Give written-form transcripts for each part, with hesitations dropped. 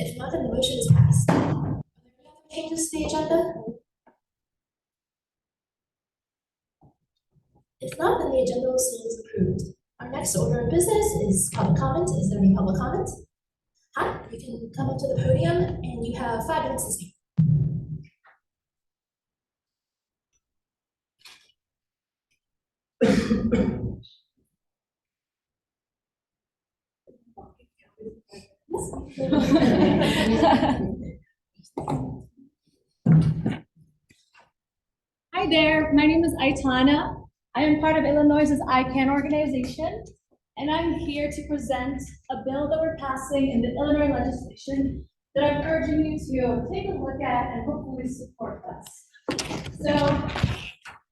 If not, then the motion is passed. Are there any other changes to the agenda? If not, then the agenda will stand as approved. Our next order of business is public comment. Is there any public comment? Hi, you can come up to the podium and you have 5 minutes to speak. Hi there, my name is Aitana. I am part of Illinois' ICANN organization, and I'm here to present a bill that we're passing in the Illinois legislation that I'm urging you to take a look at and hopefully support us. So,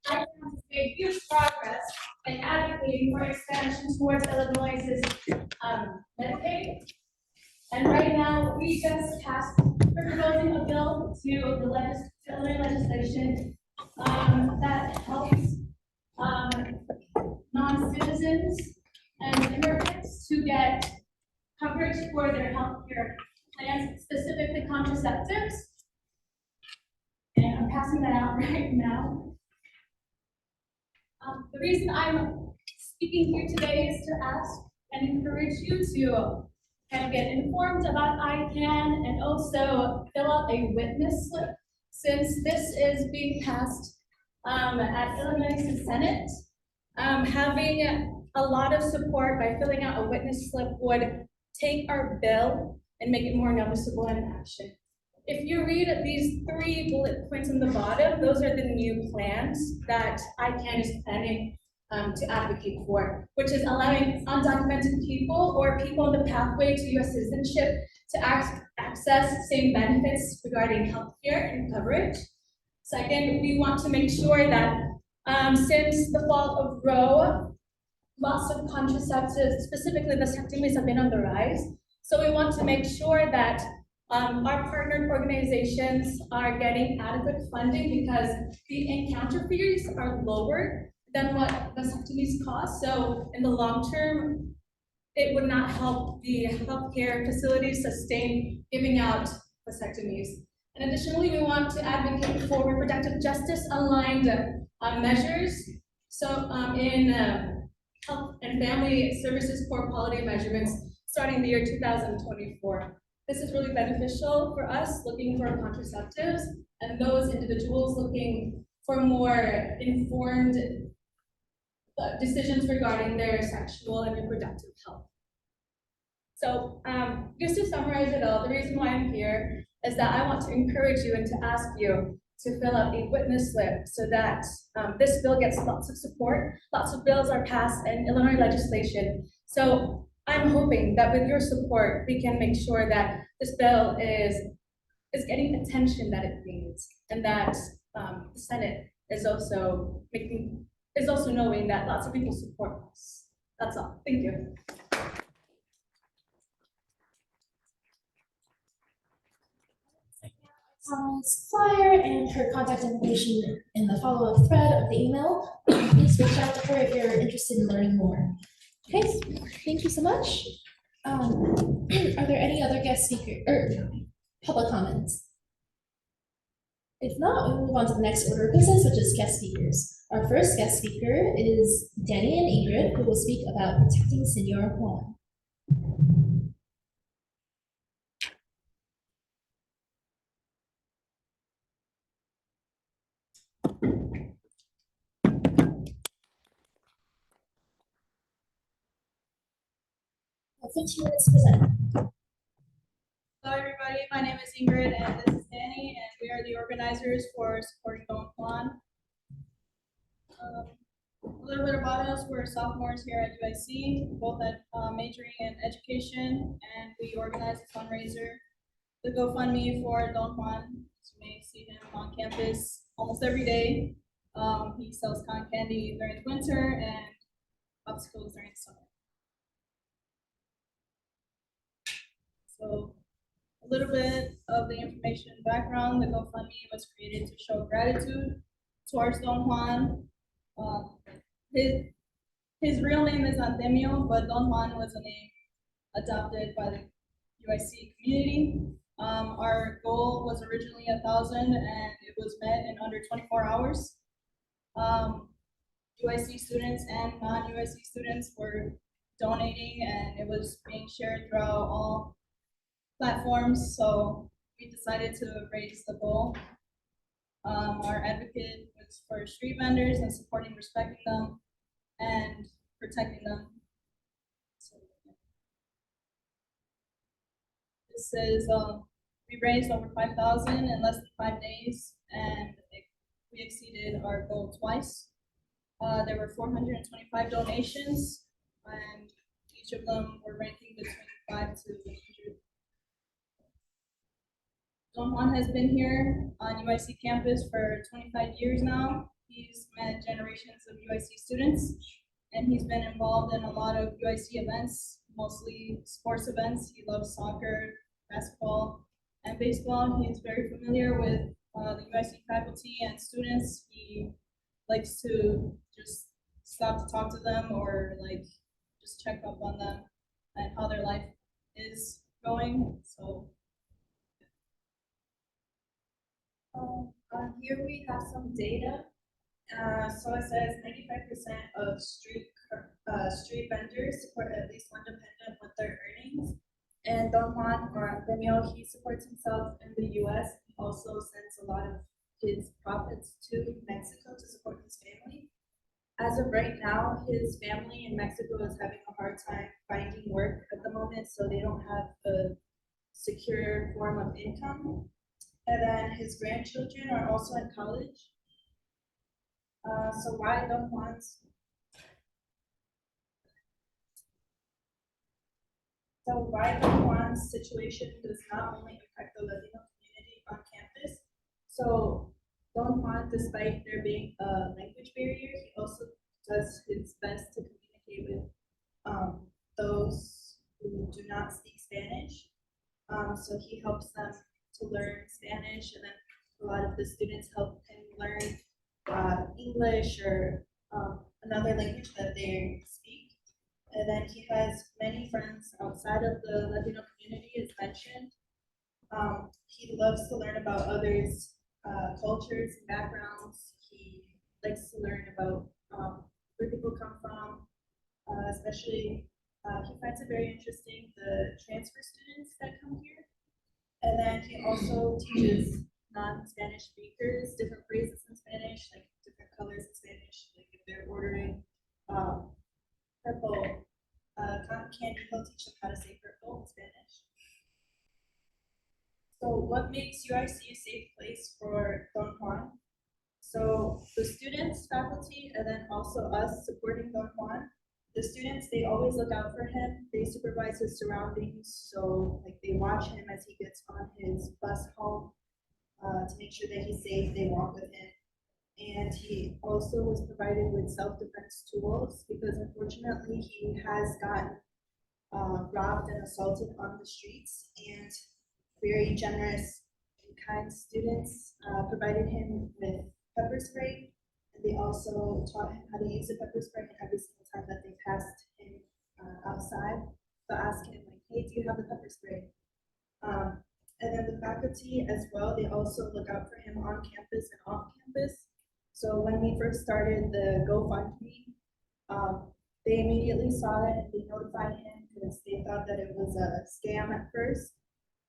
ICANN has made huge progress in advocating for expansion towards Illinois' Medicaid. And right now, we just passed, we're proposing a bill to the Illinois legislation that helps non-citizens and immigrants to get coverage for their healthcare plans, specifically contraceptives. And I'm passing that out right now. The reason I'm speaking here today is to ask and encourage you to kind of get informed about ICANN and also fill out a witness slip, since this is being passed at Illinois' Senate. Having a lot of support by filling out a witness slip would take our bill and make it more noticeable in action. If you read these 3 bullet points on the bottom, those are the new plans that ICANN is planning to advocate for, which is allowing undocumented people or people on the pathway to U.S. citizenship to access same benefits regarding healthcare and coverage. Second, we want to make sure that since the fall of Roe, lots of contraceptives, specifically vasectomies, have been on the rise. So we want to make sure that our partnered organizations are getting adequate funding, because the encounter fees are lower than what vasectomies cost. So in the long term, it would not help the healthcare facilities sustain giving out vasectomies. And additionally, we want to advocate for reproductive justice aligned measures. So in health and family services core quality measurements starting the year 2024. This is really beneficial for us looking for contraceptives and those individuals looking for more informed decisions regarding their sexual and reproductive health. So just to summarize it all, the reason why I'm here is that I want to encourage you and to ask you to fill out a witness slip so that this bill gets lots of support. Lots of bills are passed in Illinois legislation. So I'm hoping that with your support, we can make sure that this bill is getting attention that it needs, and that the Senate is also knowing that lots of people support us. That's all. Thank you. Thomas' flyer and her contact information in the follow-up thread of the email. Please reach out to her if you're interested in learning more. Okay, thank you so much. Are there any other guest speakers or public comments? If not, we'll move on to the next order of business, which is guest speakers. Our first guest speaker is Danny and Ingrid, who will speak about protecting Senor Juan. Well, 15 minutes to present. Hello everybody, my name is Ingrid and this is Danny, and we are the organizers for supporting Don Juan. A little bit about us: we're sophomores here at USC, both at majoring in education, and we organize a fundraiser, the GoFundMe for Don Juan. You may see him on campus almost every day. He sells cotton candy during the winter and popsicles during the summer. So a little bit of the information and background: the GoFundMe was created to show gratitude towards Don Juan. His real name is Antemio, but Don Juan was a name adopted by the USC community. Our goal was originally 1,000 and it was met in under 24 hours. UIC students and non-UIC students were donating and it was being shared throughout all platforms, so we decided to raise the goal. Our advocate was for street vendors and supporting, respecting them, and protecting them. So, this is, we raised over 5,000 in less than 5 days, and we exceeded our goal twice. There were 425 donations, and each of them were ranking between 5 to 100. Don Juan has been here on UIC campus for 25 years now. He's met generations of UIC students, and he's been involved in a lot of UIC events, mostly sports events. He loves soccer, basketball, and baseball. He's very familiar with the UIC faculty and students. He likes to just stop to talk to them or like just check up on them and how their life is going. So on here we have some data. So it says 95% of street vendors support at least one dependent with their earnings. And Don Juan, or Antonio, he supports himself in the US. He also sends a lot of his profits to Mexico to support his family. As of right now, his family in Mexico is having a hard time finding work at the moment, so they don't have a secure form of income. And then his grandchildren are also in college. So why Don Juan's situation does not only impact the Latino community on campus. So Don Juan, despite there being a language barrier, he also does his best to communicate with those who do not speak Spanish. So he helps them to learn Spanish, and then a lot of the students help him learn English or another language that they speak. And then he has many friends outside of the Latino community, as mentioned. He loves to learn about others' cultures and backgrounds. He likes to learn about where people come from, especially he finds it very interesting, the transfer students that come here. And then he also teaches non-Spanish speakers different phrases in Spanish, like different colors in Spanish. Like if they're ordering purple cotton candy, he'll teach them how to say purple in Spanish. So what makes UIC a safe place for Don Juan? So the students, faculty, and then also us supporting Don Juan. The students, they always look out for him. They supervise his surroundings. So like they watch him as he gets on his bus home to make sure that he's safe. They walk with him. And he also was provided with self-defense tools because unfortunately he has gotten robbed and assaulted on the streets, and very generous and kind students provided him with pepper spray, and they also taught him how to use the pepper spray every single time that they passed him outside. So ask him like, hey, do you have the pepper spray? And then the faculty as well, they also look out for him on campus and off campus. So when we first started the GoFundMe, they immediately saw it and they notified him because they thought that it was a scam at first.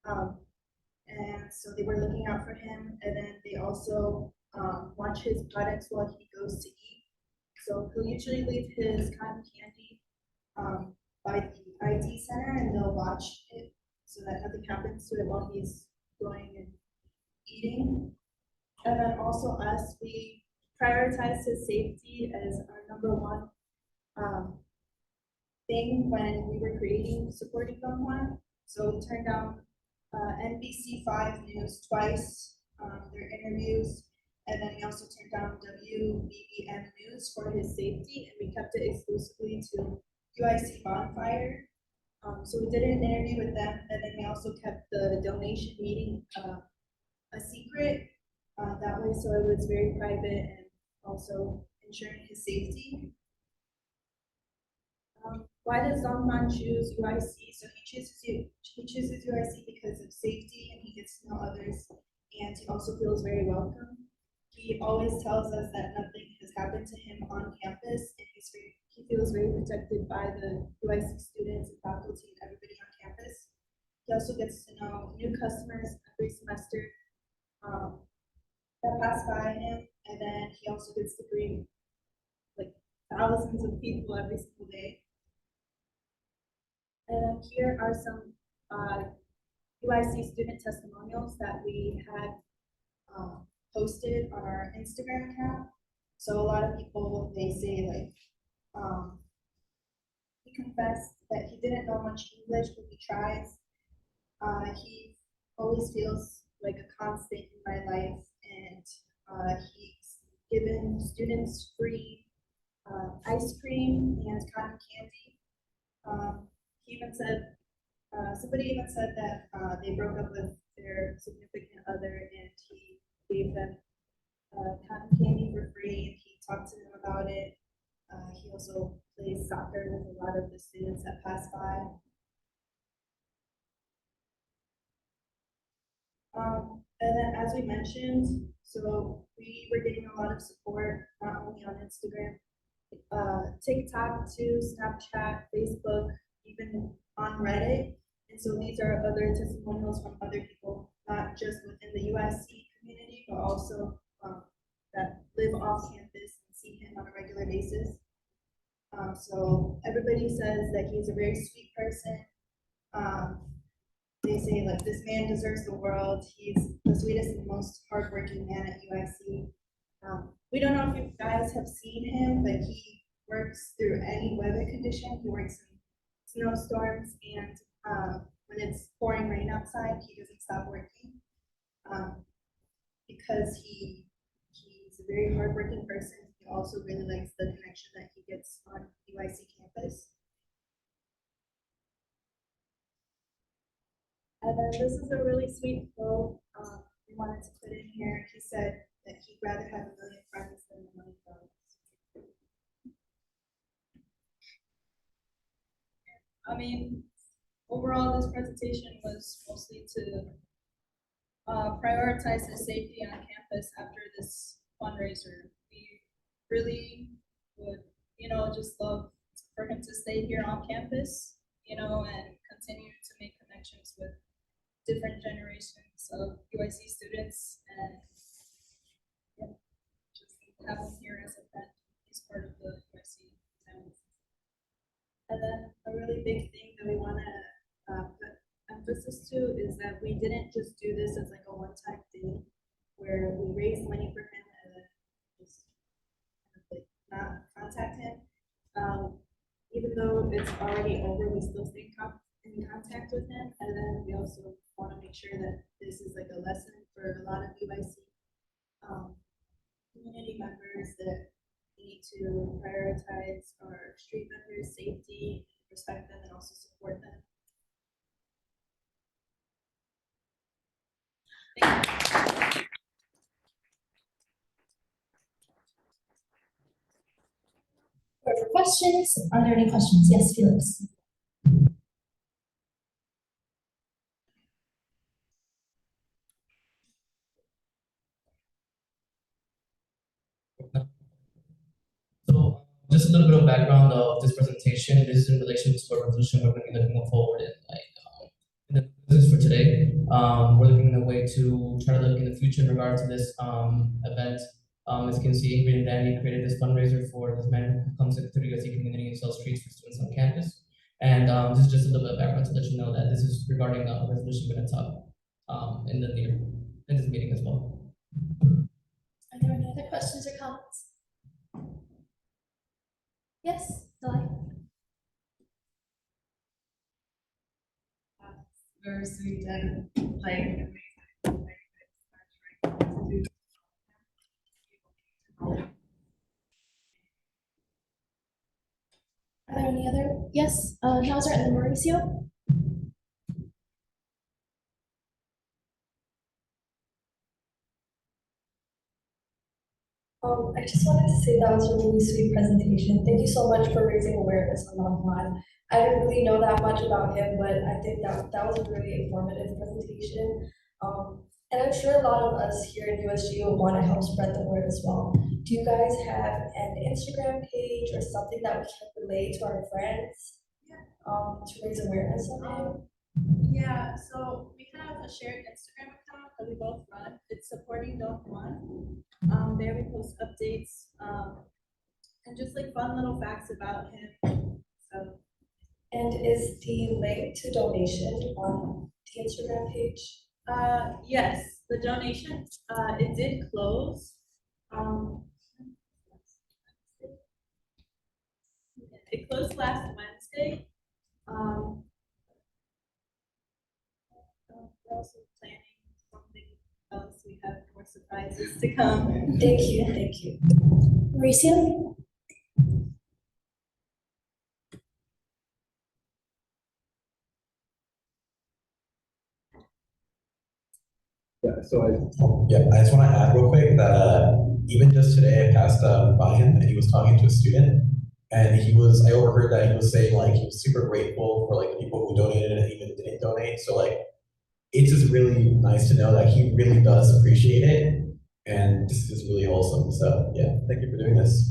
And so they were looking out for him, and then they also watch his products while he goes to eat. So he'll usually leave his cotton candy by the ID center, and they'll watch it so that nothing happens to it while he's going and eating. And then also us, we prioritize his safety as our number one thing when we were creating supporting Don Juan. So we turned down NBC5 News twice, their interviews, and then we also turned down WBBM News for his safety, and we kept it exclusively to UIC Bonfire. So we did an interview with them, and then we also kept the donation meeting a secret that way, so it was very private and also ensuring his safety. Why does Don Juan choose UIC? So he chooses UIC because of safety, and he gets gets to know others, and he also feels very welcome. He always tells us that nothing has happened to him on campus, and he feels very protected by the UIC students and faculty and everybody on campus. He also gets to know new customers every semester that pass by him, and then he also gets to greet like thousands of people every single day. And here are some UIC student testimonials that we had posted on our Instagram account. So a lot of people, they say like, he confessed that he didn't know much English, but he tries. He always feels like a constant in my life, and he's given students free ice cream and cotton candy. He even said, somebody even said that they broke up with their significant other, and he gave them cotton candy for free, and he talked to them about it. He also plays soccer with a lot of the students that pass by. And then, as we mentioned, so we were getting a lot of support, not only on Instagram, TikTok too, Snapchat, Facebook, even on Reddit. And so these are other testimonials from other people, not just within the USC community, but also that live off campus and see him on a regular basis. So everybody says that he's a very sweet person. They say like this man deserves the world. He's the sweetest and most hardworking man at UIC. We don't know if you guys have seen him, but he works through any weather condition. He works in snowstorms, and when it's pouring rain outside, he doesn't stop working because he's a very hardworking person. He also really likes the connection that he gets on UIC campus. And then this is a really sweet quote we wanted to put in here. He said that he'd rather have a million friends than a million foes. I mean, overall, this presentation was mostly to prioritize his safety on campus after this fundraiser. We really would, just love for him to stay here on campus, and continue to make connections with different generations of UIC students, and just have him here as a friend. He's part of the UIC family. And then a really big thing that we want to put emphasis to is that we didn't just do this as like a one-time thing where we raised money for him and then just like not contact him. Even though it's already over, we still stay in contact with him. And then we also want to make sure that this is like a lesson for a lot of UIC community members that we need to prioritize our street vendors' safety, respect them, and also support them. Thank you. For questions, are there any questions? Yes, Felix. So just a little bit of background of this presentation. This is in relation to a resolution we're going to be looking forward in in the business for today. We're looking at a way to try to look in the future in regard to this event. As you can see, Ingrid and Danny created this fundraiser for this man who comes into the USC community and sells treats for students on campus. And this is just a little bit of background to let you know that this is regarding a resolution we're going to talk in this meeting as well. Are there any other questions or comments? Yes, Delay. Very sweet and playing amazing. Are there any other? Yes, Hauser and then Mauricio. I just wanted to say that was a really sweet presentation. Thank you so much for raising awareness on Don Juan. I didn't really know that much about him, but I think that was a really informative presentation. And I'm sure a lot of us here at USG will want to help spread the word as well. Do you guys have an Instagram page or something that we can relay to our friends? To raise awareness of it? Yeah, so we have a shared Instagram account that we both run. It's supporting Don Juan. There we post updates, and just like fun little facts about him. So, And is the link to donation on the Instagram page? yes, the donation, it did close. It closed last Wednesday. We're also planning something else. We have more surprises to come. Thank you, thank you. Mauricio? I just want to add real quick that even just today I passed by him and he was talking to a student and I overheard that he was saying like he was super grateful for like people who donated and even didn't donate. So like it's just really nice to know that he really does appreciate it and this is really wholesome. So yeah, thank you for doing this.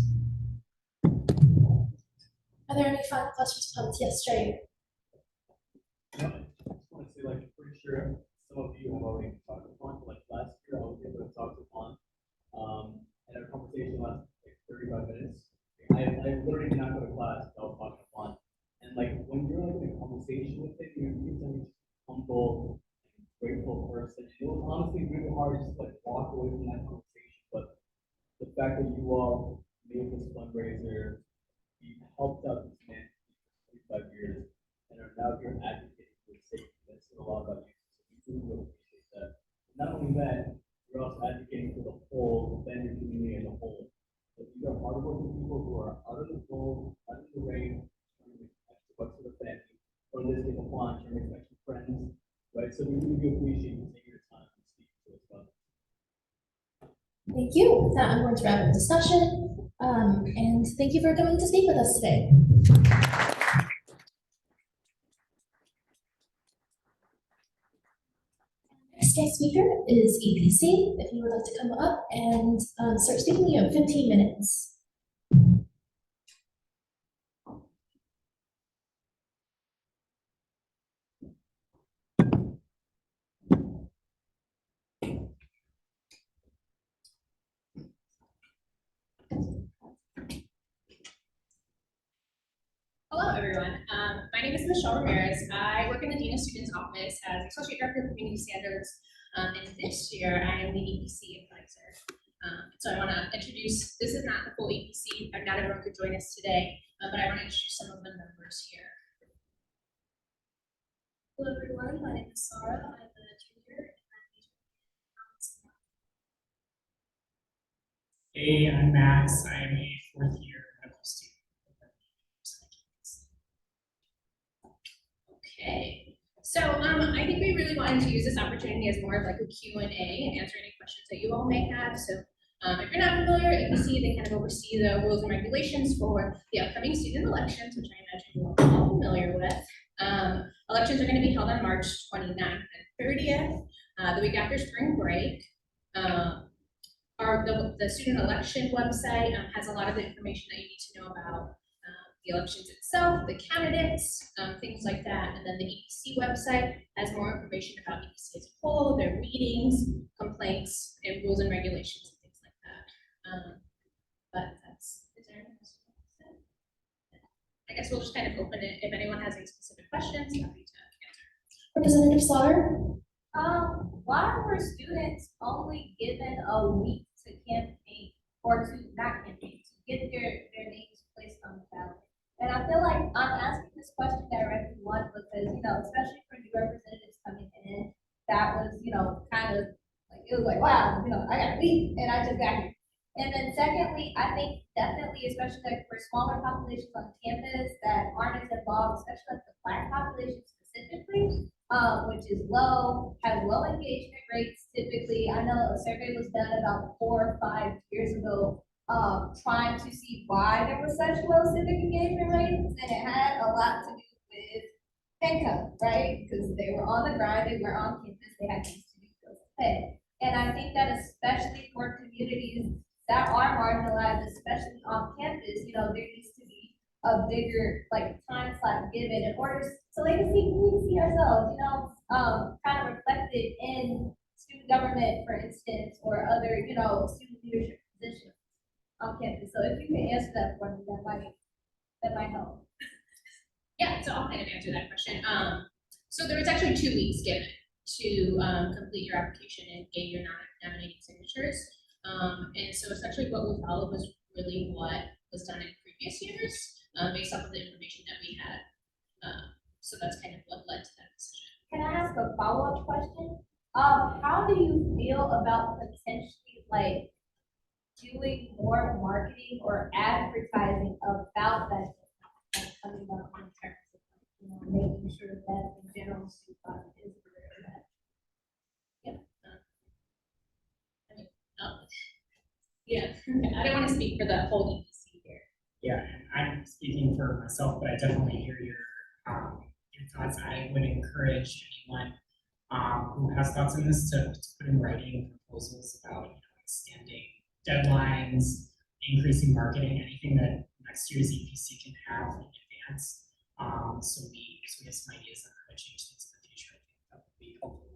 Are there any final questions, comments? Yes, Jay. I just want to say, like, I'm pretty sure some of you have already talked to Juan, but like last year, I was able to talk to Juan. And our conversation lasted like 35 minutes. I literally did not go to class without talking to Juan. And like, when you're like in a conversation with him, you can tell he's humble, grateful person. It was honestly really hard to just like walk away from that conversation. But the fact that you all made this fundraiser, you helped out this man for 25 years, and are now here advocating for his safety. That's a lot about you. So we really appreciate that. Not only that, you're also advocating for the whole vendor community as a whole. So these are hardworking people who are out of the cold, out of the rain, trying to make extra bucks for the family, or in this case, a trying to make extra friends, right? So we really do appreciate you taking your time to speak to us about it. Thank you. With that, I'm going to wrap up the discussion. And thank you for coming to speak with us today. Next guest speaker is EPC. If you would like to come up and start speaking, you have 15 minutes. Hello, everyone. My name is Michelle Ramirez. I work in the Dean of Students Office as Associate Director of Community Standards. And this year, I am the EPC advisor. So I want to introduce, this is not the full EPC, not everyone could join us today, but I want to introduce some of the members here. Hello, everyone. My name is Sarah. I'm a junior and I'm Hey, I'm Max. I am a fourth year medical student. Okay, so I think we really wanted to use this opportunity as more of like a Q&A and answer any questions that you all may have. So if you're not familiar, EPC, they kind of oversee the rules and regulations for the upcoming student elections, which I imagine you're all familiar with. Elections are going to be held on March 29th and 30th, the week after spring break. The student election website has a lot of the information that you need to know about the elections itself, the candidates, things like that. And then the EPC website has more information about EPC as a whole, their meetings, complaints, and rules and regulations and things like that. But is there any questions? I guess we'll just kind of open it. If anyone has any specific questions, happy to answer. Representative Slaughter? Why were students only given a week to campaign, or to not campaign, to get their names placed on the ballot? And I feel like I'm asking this question directly, one, because, especially for new representatives coming in, that was, kind of like, it was like, wow, I got a week and I just got here. And then secondly, I think definitely, especially like for smaller populations on campus that aren't as involved, especially like the Black population specifically, which is low, has low engagement rates typically. I know a survey was done about 4 or 5 years ago, trying to see why there was such low civic engagement rates, and it had a lot to do with income, right? Because they were on the grind, they were on campus, they had things to do. bigger, like, time slot given in order, so they can see, we can see ourselves, kind of reflected in student government, for instance, or other, student leadership positions on campus. So if you can answer that for me, that might help. Yeah, so I'll kind of answer that question. So there was actually 2 weeks given to complete your application and gain your nominating signatures. And so essentially what we followed was really what was done in previous years, based off of the information that we had. So that's kind of what led to that decision. Can I ask a follow-up question? How do you feel about potentially like doing more marketing or advertising about that, like, coming up in terms of, making sure that the general student is aware of that? Yep. Yeah, I don't want to speak for the whole EPC here. Yeah, and I'm speaking for myself, but I definitely hear your thoughts. I would encourage anyone who has thoughts on this to put in writing proposals about extending deadlines, increasing marketing, anything that next year's EPC can have in advance. So we get some ideas on how to change things in the future. I think that would be helpful.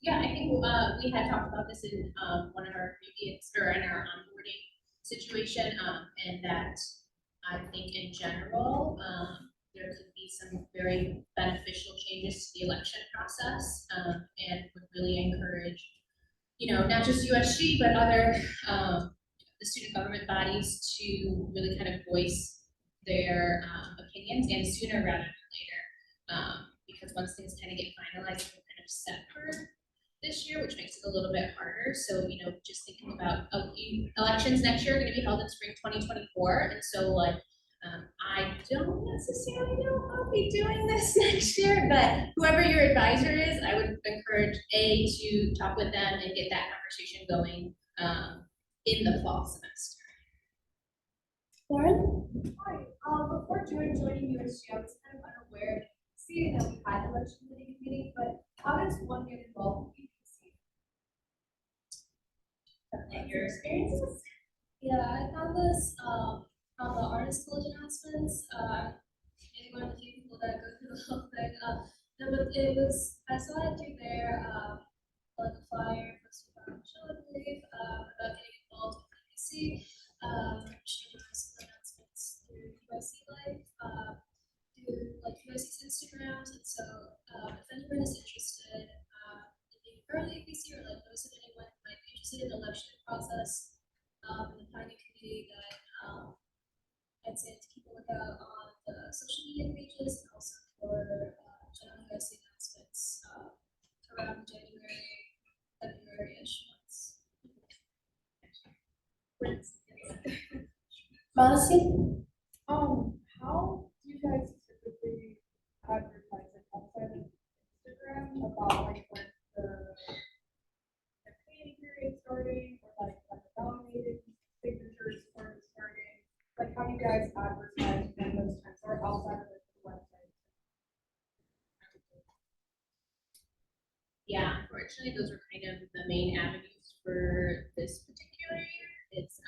Yeah, I think we had talked about this in one of our previous, or in our onboarding situation, and that I think in general, there could be some very beneficial changes to the election process, and would really encourage, not just USG, but other the student government bodies to really kind of voice their opinions, and sooner rather than later, because once things kind of get finalized, we're kind of set for this year, which makes it a little bit harder. So, just thinking about elections next year are going to be held in spring 2024. And so, I don't necessarily know how I'll be doing this next year, but whoever your advisor is, I would encourage to talk with them and get that conversation going in the fall semester. Lauren? Hi, before joining USG, I was kind of unaware, seeing that we had election committee, but how does one get involved in UPC? And your experiences? Yeah, I found this on the artist college announcements. One of the few people that go through the whole thing. No, but I saw it through there, like a flyer posted by Michelle, I believe, about getting involved with UPC, sharing high school announcements through USC Life, through like USC's Instagrams. And so if anyone is interested in being part of the UPC, or like knows of anyone who might be interested in the election process, and finding a community that I'd say to keep a lookout on the social media pages, and also for general USC announcements around January, February-ish months. Modesty? How do you guys typically advertise it outside of Instagram about like when the campaign period starting, or like when the nominated signatures are starting? Like, how do you guys advertise in those times, or outside of the website? Yeah, unfortunately, those are kind of the main avenues for this particular year. It's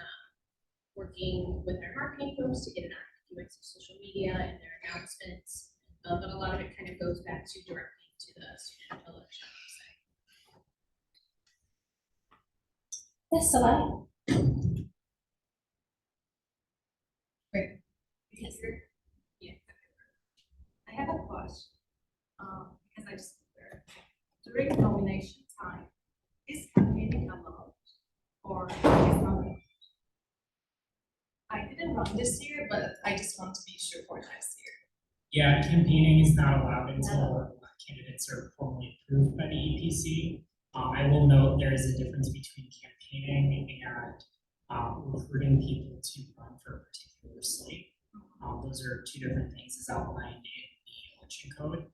working with our marketing folks to get it on UX social media and their announcements, but a lot of it kind of goes back to directly to the student election website. Yes, Salai? Great. Yes. Yeah. I have a question, because I just during nomination time, is campaigning allowed or is not allowed? I didn't run this year, but I just want to be sure for next year. Yeah, campaigning is not allowed until candidates are formally approved by the EPC. I will note there is a difference between campaigning and recruiting people to run for a particular slate. Those are two different things as outlined in the election code.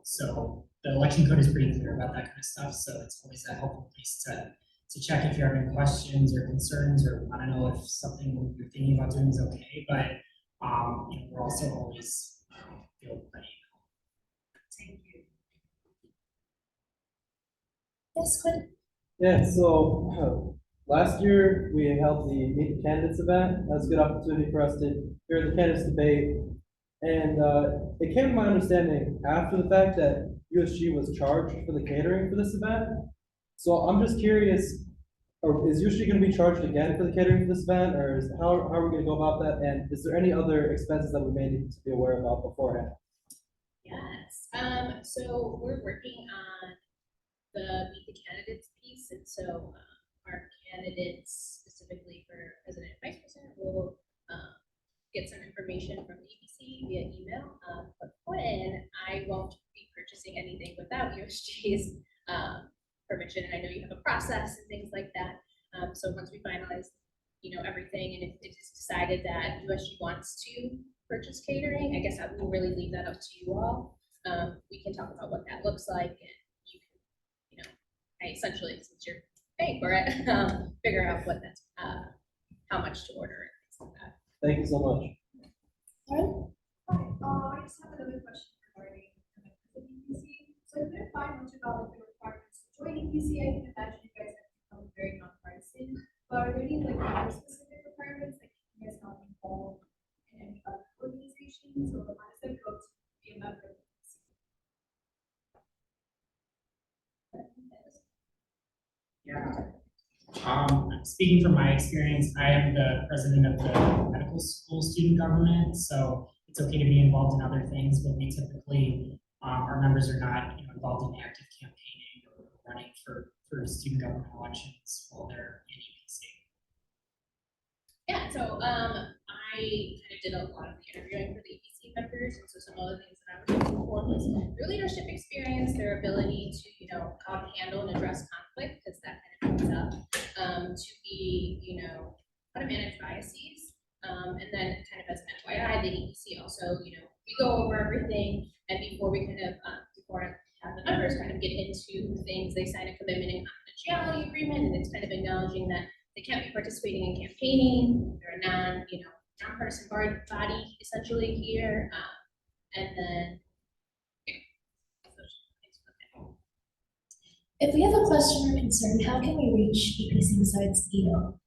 So the election code is pretty clear about that kind of stuff. So it's always a helpful place to check if you're having questions or concerns, or want to know if something you're thinking about doing is okay. But we're also always feel ready. Thank you. Yes, Quinn? Yeah, so last year, we held the Meet the Candidates event. That was a good opportunity for us to hear the candidates debate. And it came to my understanding after the fact that USG was charged for the catering for this event. So I'm just curious, or is USG going to be charged again for the catering for this event, or how are we going to go about that? And is there any other expenses that we may need to be aware about beforehand? Yes, so we're working on the Meet the Candidates piece, and so our candidates specifically for president and vice president will get some information from the EPC via email. But when I won't be purchasing anything without USG's permission, and I know you have a process and things like that. So once we finalize, everything, and if it is decided that USG wants to purchase catering, I guess I will really leave that up to you all. We can talk about what that looks like, and you can, I essentially, since you're paying for it, figure out what that's, how much to order and things like that. Thank you so much. Lauren? Hi, I just have another question regarding the EPC. So I couldn't find much about the requirements to join EPC. I can imagine you guys have become very nonpartisan, but are there any more specific requirements that you guys not involved in any other organizations, or how does that go to be a member of the EPC? Yeah. Speaking from my experience, I am the president of the medical school student government, so it's okay to be involved in other things, but we typically, our members are not, involved in active campaigning or running for student government elections while they're in EPC. Yeah, so I kind of did a lot of the interviewing for the EPC members, and so some of the things that I was looking for was their leadership experience, their ability to, how to handle and address conflict, because that kind of comes up, to be, how to manage biases, and then kind of as an FYI, the EPC also, we go over everything, and before we kind of, before I have the members kind of get into things, they sign a commitment and confidentiality agreement, and it's kind of acknowledging that they can't be participating in campaigning. They're a nonpartisan body essentially here. And then, If we have a question or concern, how can we reach EPC besides email?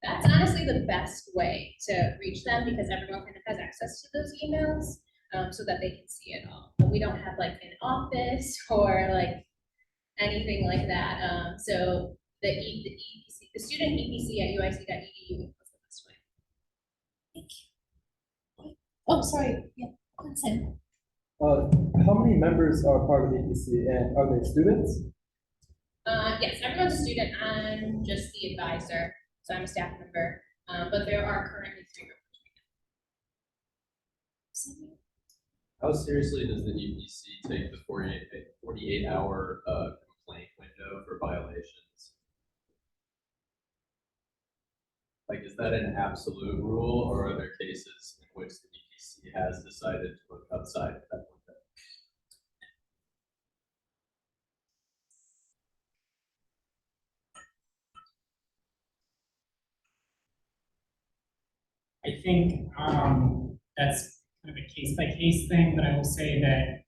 that's honestly the best way to reach them, because everyone kind of has access to those emails, so that they can see it all. But we don't have like an office or like anything like that. So the EPC, the student EPC at uic.edu was the best way. Thank you. Oh, sorry. Yeah, go ahead, Sam. How many members are part of the EPC, and are they students? Yes, everyone's a student. I'm just the advisor, so I'm a staff member. But there are currently 3 members. How seriously does the EPC take the 48-hour complaint window for violations? Like, is that an absolute rule, or are there cases in which the EPC has decided to look outside of that window? I think that's kind of a case by case thing, but I will say that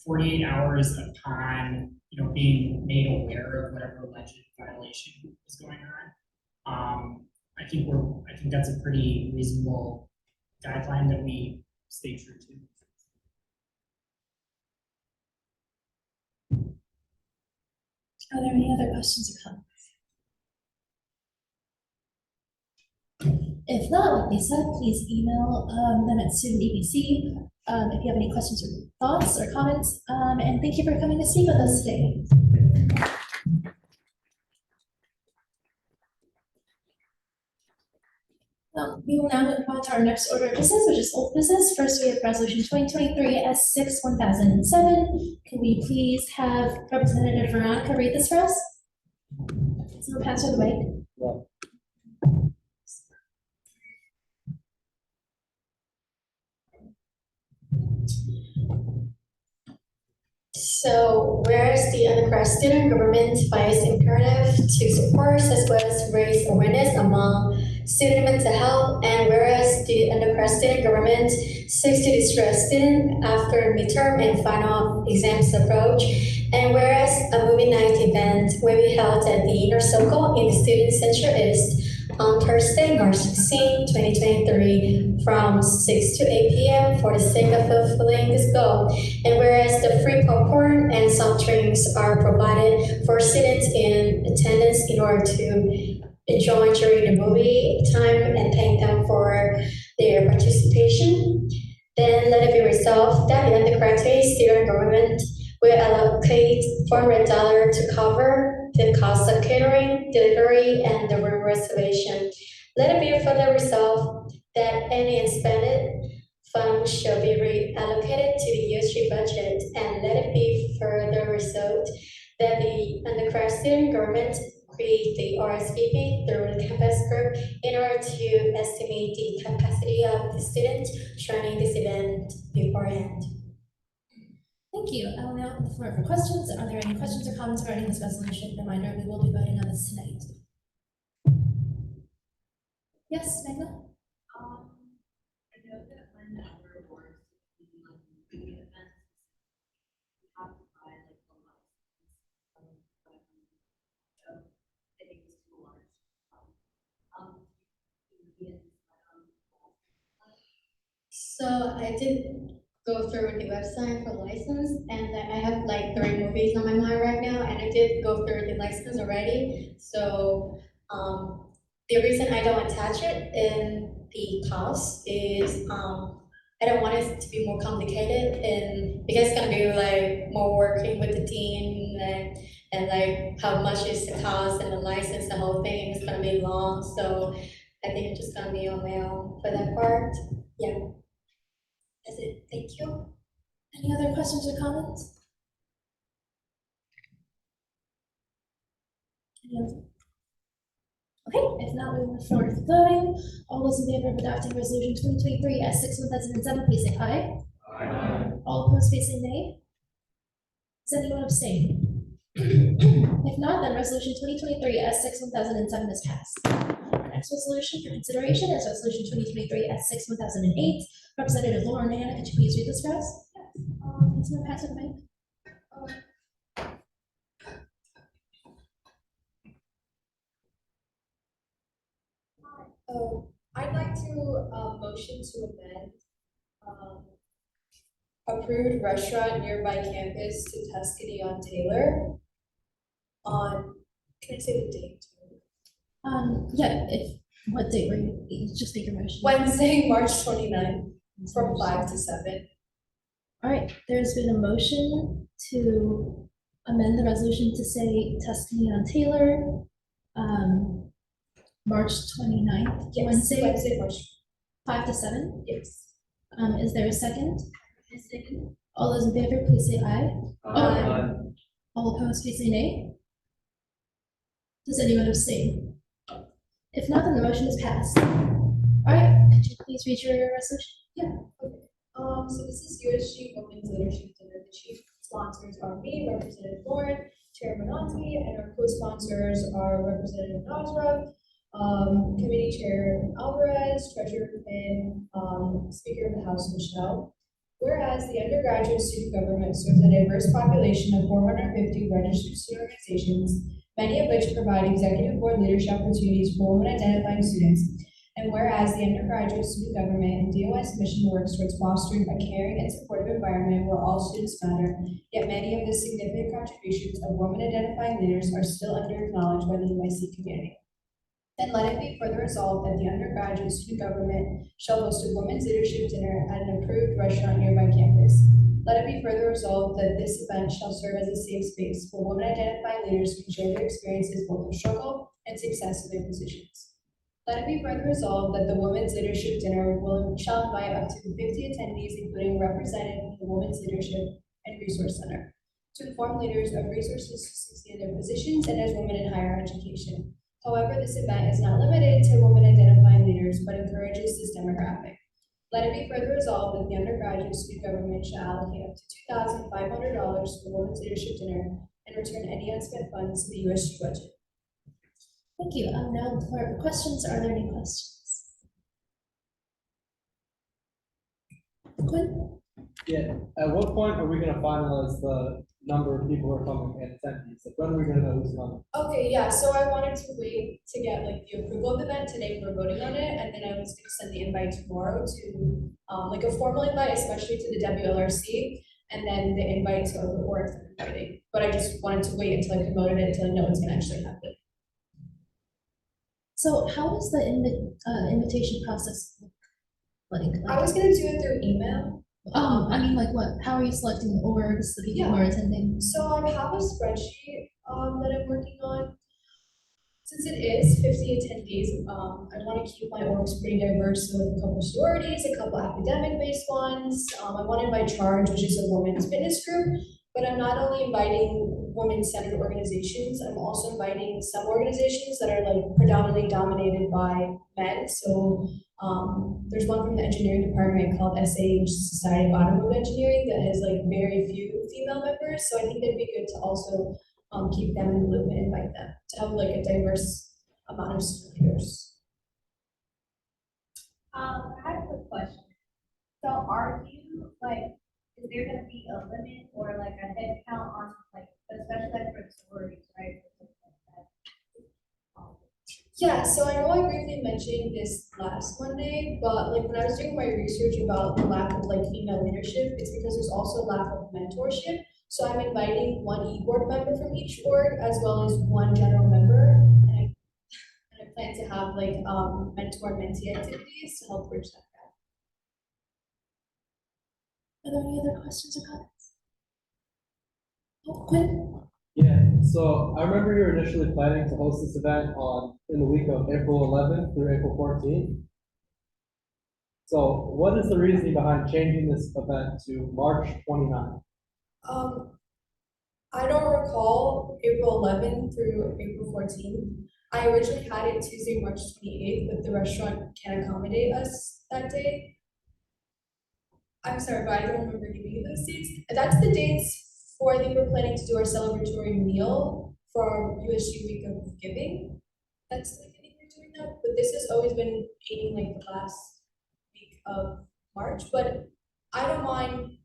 48 hours upon being made aware of whatever alleged violation is going on, I think that's a pretty reasonable guideline that we stay true to. Are there any other questions or comments? If not, like they said, please email them at student EPC if you have any questions or thoughts or comments. And thank you for coming to speak with us today. We will now move on to our next order of business, which is old business. First, we have resolution 2023 S6-1007. Can we please have Representative Veronica read this for us? Someone pass her the mic. Yeah. So whereas the unabridged student government, by its imperative to support as well as raise awareness among student mental health, and whereas the undergrad student government seeks to distress student after midterm and final exams approach, and whereas a movie night event will be held at the Inner Circle in the Student Center East on Thursday, March 16, 2023, from 6 to 8 p.m. for the sake of fulfilling this goal. And whereas the free popcorn and soft drinks are provided for students in attendance in order to enjoy during the movie time and thank them for their participation. Then let it be resolved that the undergraduate student government will allocate $400 to cover the cost of catering, delivery, and the room reservation. Let it be further resolved that any expended funds shall be reallocated to the USG budget, and let it be further resolved that the undergrad student government create the RSVP through the campus group in order to estimate the capacity of the students joining this event beforehand. Thank you. I will now open the floor for questions. Are there any questions or comments regarding this resolution? Reminder, we will be voting on this tonight. Yes, Magna? I know that when our awards, like big events, we have to buy like a license. So I think it's too large. So I did go through the website for license, and I have like 3 movies on my mind right now, and I did go through the license already. So the reason I don't attach it in the cost is I don't want it to be more complicated, and because it's gonna be like more working with the team and like how much is the cost and the license, the whole thing is gonna be long. So I think it's just gonna be on my own for that part. Yeah. That's it. Thank you. Any other questions or comments? Any other? Okay, if not, we move forward to voting. All those in favor of adopting resolution 2023 S61,007, please say aye. Aye. All opposed, please say nay. Does anyone abstain? If not, then resolution 2023 S61,007 is passed. Our next resolution for consideration is resolution 2023 S61,008. Representative Lauren Anna, could you please read this for us? Yes. Can someone pass it to me? I'd like to, motion to amend, approved restaurant nearby campus to Tuscany on Taylor on, can I say the date? Yeah, what date were you, just make your motion. Wednesday, March 29th, from 5 to 7. All right, there's been a motion to amend the resolution to say Tuscany on Taylor, March 29th, Yes, Wednesday, March. 5 to 7. Yes. Is there a second? A second. All those in favor, please say aye. Aye. All opposed, please say nay. Does anyone abstain? If not, then the motion is passed. All right, could you please read your resolution? Yeah, okay. So this is USG Women's Leadership Dinner. The chief sponsors are me, Representative Lauren, Chairman Monty, and our co-sponsors are Representative Nazra, Committee Chair Alvarez, Treasurer Finn, Speaker of the House Michelle. Whereas the undergraduate student government serves a diverse population of 450 registered student organizations, many of which provide executive board leadership opportunities for women identifying students. And whereas the undergraduate student government and DOS mission works towards fostering a caring and supportive environment where all students matter, yet many of the significant contributions of women identifying leaders are still under-acknowledged by the UIC community. Then let it be further resolved that the undergraduate student government shall host a women's leadership dinner at an approved restaurant nearby campus. Let it be further resolved that this event shall serve as a safe space for women identifying leaders who can share their experiences both of struggle and success in their positions. Let it be further resolved that the Women's Leadership Dinner shall invite up to 50 attendees, including representatives of the Women's Leadership and Resource Center, to inform leaders of resources to succeed in their positions and as women in higher education. However, this event is not limited to women identifying leaders, but encourages this demographic. Let it be further resolved that the undergraduate student government shall allocate up to $2,500 for the Women's Leadership Dinner and return any unspent funds to the USG budget. Thank you. Now for questions, are there any questions? Quinn? Yeah, at what point are we gonna finalize the number of people who are coming and attendees? Like, when are we gonna know who's coming? Okay, yeah, so I wanted to wait to get like the approval of the event today for voting on it, and then I was gonna send the invite tomorrow to, like a formal invite, especially to the WLRC, and then the invite to the board for inviting. But I just wanted to wait until I promoted it, until I know it's gonna actually happen. So how does the invitation process look like? I was gonna do it through email. I mean, like what, how are you selecting the orgs, the people who are attending? So I have a spreadsheet, that I'm working on. Since it is 50 attendees, I want to keep my orgs pretty diverse, so with a couple sororities, a couple academic-based ones. I want to invite Charge, which is a women's fitness group, but I'm not only inviting women-centered organizations, I'm also inviting some organizations that are like predominantly dominated by men. So there's one from the engineering department called SAH, Society of Automotive Engineering, that has like very few female members. So I think it'd be good to also keep them in the loop and invite them to have like a diverse amount of speakers. I have a quick question. So are you like, is there gonna be a limit or like a head count on like, especially like for sororities, right? Yeah, so I know I briefly mentioned this last Monday, but like when I was doing my research about the lack of like female leadership, it's because there's also lack of mentorship. So I'm inviting one e-board member from each org as well as one general member. And I plan to have like mentor mentee activities to help bridge that gap. Are there any other questions or comments? Oh, Quinn? Yeah, so I remember you were initially planning to host this event in the week of April 11th through April 14th. So what is the reasoning behind changing this event to March 29th? I don't recall April 11th through April 14th. I originally had it Tuesday, March 28th, but the restaurant can't accommodate us that day. I'm sorry, but I don't remember giving you those dates. That's the dates for, I think we're planning to do our celebratory meal for our USG Week of Giving. That's like, I think we're doing that, but this has always been aiming like the last week of March, but I don't mind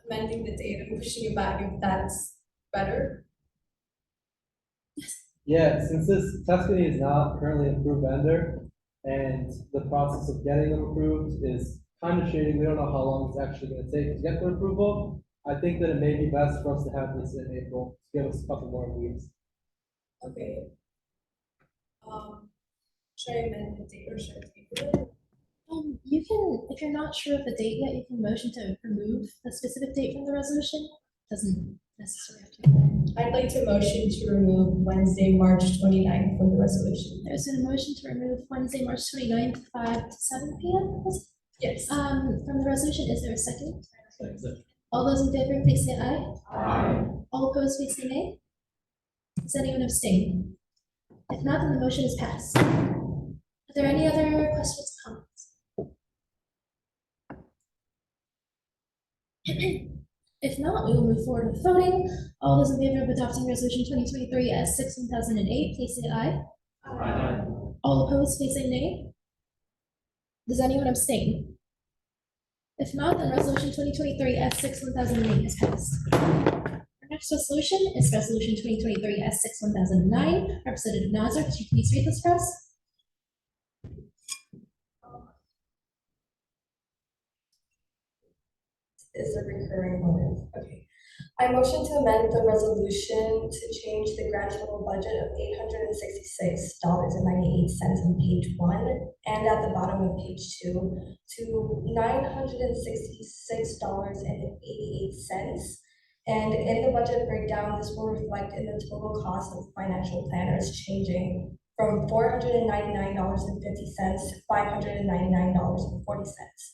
amending the date and pushing it back if that's better. Yeah, since this Tuscany is not currently an approved vendor, and the process of getting them approved is kind of shady, we don't know how long it's actually gonna take to get their approval. I think that it may be best for us to have this in April, to give us a couple more weeks. Okay. Should I amend the date or should I take it? You can, if you're not sure of the date yet, you can motion to remove the specific date from the resolution. Doesn't necessarily have to be there. I'd like to motion to remove Wednesday, March 29th from the resolution. There's been a motion to remove Wednesday, March 29th, 5 to 7 p.m. was it? Yes. From the resolution, is there a second? Second. All those in favor, please say aye. Aye. All opposed, please say nay. Does anyone abstain? If not, then the motion is passed. Are there any other questions or comments? If not, we will move forward with voting. All those in favor of adopting resolution 2023 as 6/1008, please say aye. Aye. All opposed, please say nay. Does anyone abstain? If not, then resolution 2023 as 6/1008 is passed. Our next resolution is resolution 2023 as 6/1009. Representative Nazar, could you please read this for us? Is a recurring moment. Okay. I motion to amend the resolution to change the grand total budget of $866.98 on page 1 and at the bottom of page 2 to $966.88. And in the budget breakdown, this will reflect in the total cost of financial planners changing from $499.50 to $599.40.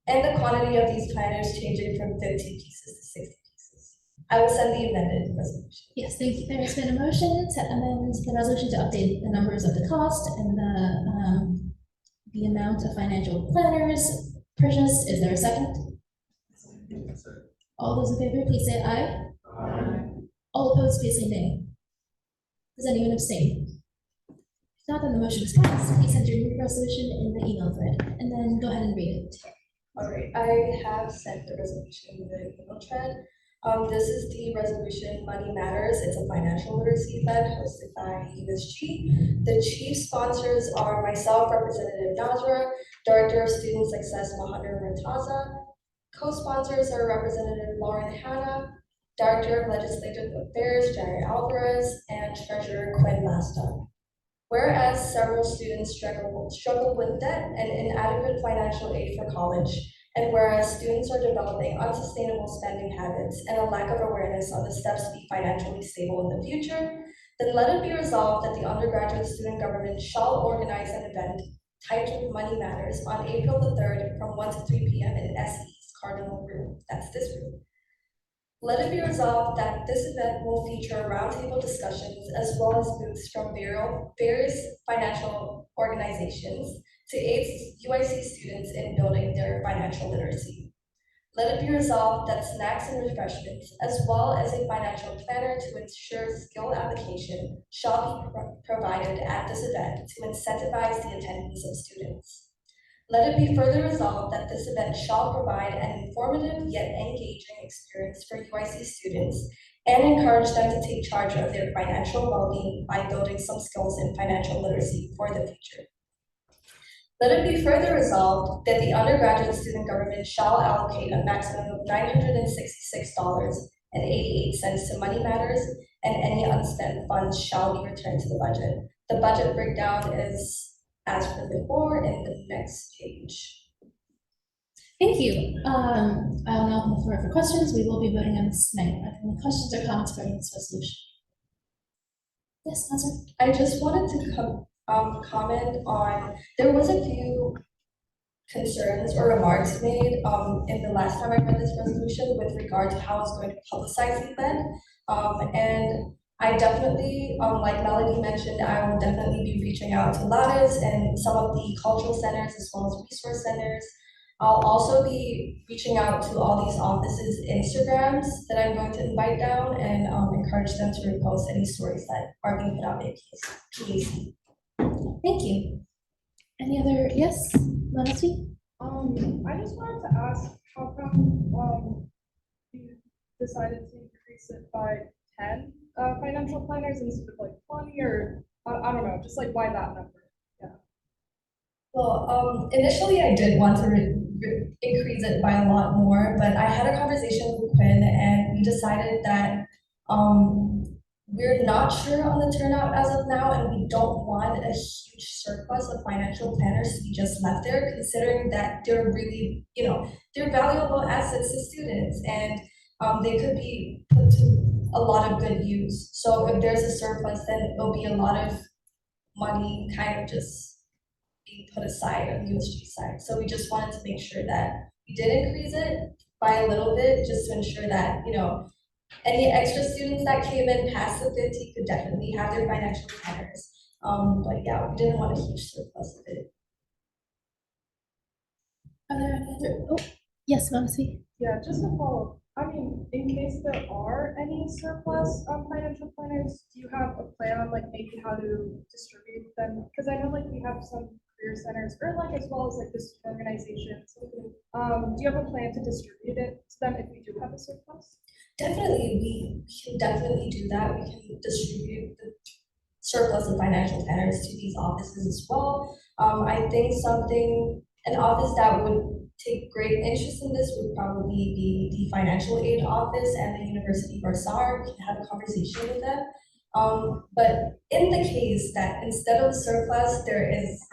And the quantity of these planners changing from 50 pieces to 60 pieces. I will send the amended resolution. Yes, thank you. There has been a motion to amend the resolution to update the numbers of the cost and the amount of financial planners purchased. Is there a second? All those in favor, please say aye. Aye. All opposed, please say nay. Does anyone abstain? Now that the motion is passed, please send your new resolution in the email thread, and then go ahead and read it. All right, I have sent the resolution in the email thread. This is the resolution Money Matters. It's a financial literacy event hosted by USG. The chief sponsors are myself, Representative Nazra, Director of Student Success, Mahander Murtaza. Co-sponsors are Representative Lauren Hanna, Director of Legislative Affairs, Jared Alvarez, and Treasurer Quinn Masta. Whereas several students struggle with debt and inadequate financial aid for college, and whereas students are developing unsustainable spending habits and a lack of awareness on the steps to be financially stable in the future, then let it be resolved that the undergraduate student government shall organize an event titled Money Matters on April the 3rd from 1 to 3 p.m. in SE's Cardinal Room. That's this room. Let it be resolved that this event will feature roundtable discussions as well as booths from various financial organizations to aid UIC students in building their financial literacy. Let it be resolved that snacks and refreshments, as well as a financial planner to ensure skill application, shall be provided at this event to incentivize the attendance of students. Let it be further resolved that this event shall provide an informative yet engaging experience for UIC students and encourage them to take charge of their financial well-being by building some skills in financial literacy for the future. Let it be further resolved that the undergraduate student government shall allocate a maximum of $966.88 to Money Matters, and any unspent funds shall be returned to the budget. The budget breakdown is as per before in the next page. Thank you. I'll now open the floor for questions. We will be voting on this tonight. Are there any questions or comments regarding this resolution? Yes, Nazar. I just wanted to comment on, there was a few concerns or remarks made in the last time I read this resolution with regard to how it's going to publicize the event. And I definitely, like Melody mentioned, I will definitely be reaching out to Lattice and some of the cultural centers as well as resource centers. I'll also be reaching out to all these offices' Instagrams that I'm going to invite down and encourage them to repost any stories that are being put out in PAC. Thank you. Any other, yes, Melody? I just wanted to ask, how come, you decided to increase it by 10 financial planners instead of like 20, or I don't know, just like why that number? Yeah. Well, initially I did want to increase it by a lot more, but I had a conversation with Quinn and we decided that we're not sure on the turnout as of now, and we don't want a huge surplus of financial planners to be just left there, considering that they're really, they're valuable assets to students, and they could be put to a lot of good use. So if there's a surplus, then there'll be a lot of money kind of just being put aside on the USG side. So we just wanted to make sure that we did increase it by a little bit, just to ensure that, any extra students that came in past the 50 could definitely have their financial planners. But yeah, we didn't want a huge surplus of it. Are there any other, oh, yes, Melody? Yeah, just to follow, I mean, in case there are any surplus financial planners, do you have a plan on like maybe how to distribute them? Because I know like we have some career centers, or like as well as like this organizations. Do you have a plan to distribute it to them if we do have a surplus? Definitely, we can definitely do that. We can distribute the surplus of financial planners to these offices as well. I think an office that would take great interest in this would probably be the financial aid office and the University Bursar. We can have a conversation with them. But in the case that instead of surplus, there is,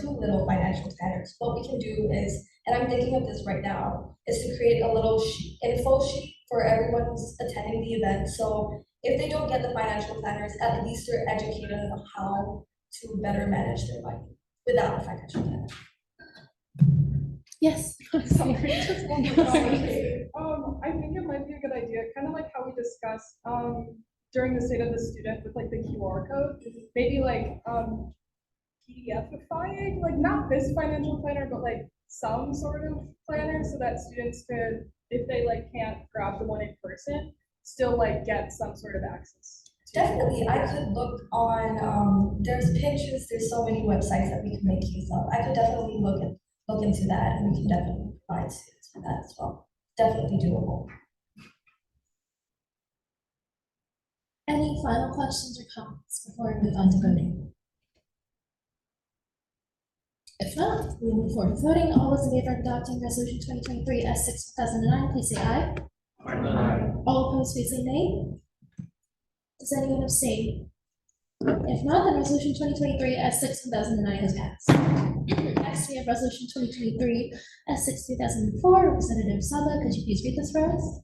too little financial planners, what we can do is, and I'm thinking of this right now, is to create a little info sheet for everyone who's attending the event. So if they don't get the financial planners, at least they're educated on how to better manage their money without the financial planner. Yes. Sorry, just one more comment. I think it might be a good idea, kind of like how we discussed during the state of the student with like the QR code, maybe like PDFifying, like not this financial planner, but like some sort of planner so that students could, if they like can't grab the one in person, still like get some sort of access Definitely, I could look on, there's Pinterest, there's so many websites that we can make use of. I could definitely look into that, and we can definitely provide students for that as well. Definitely doable. Any final questions or comments before we move on to voting? If not, we move forward to voting. All those in favor of adopting resolution 2023 S6 2009, please say aye. All opposed, please say nay. Does anyone abstain? If not, then resolution 2023 S6 2009 has passed. Next, we have resolution 2023 S6 2004. Representative Saba, could you please read this for us?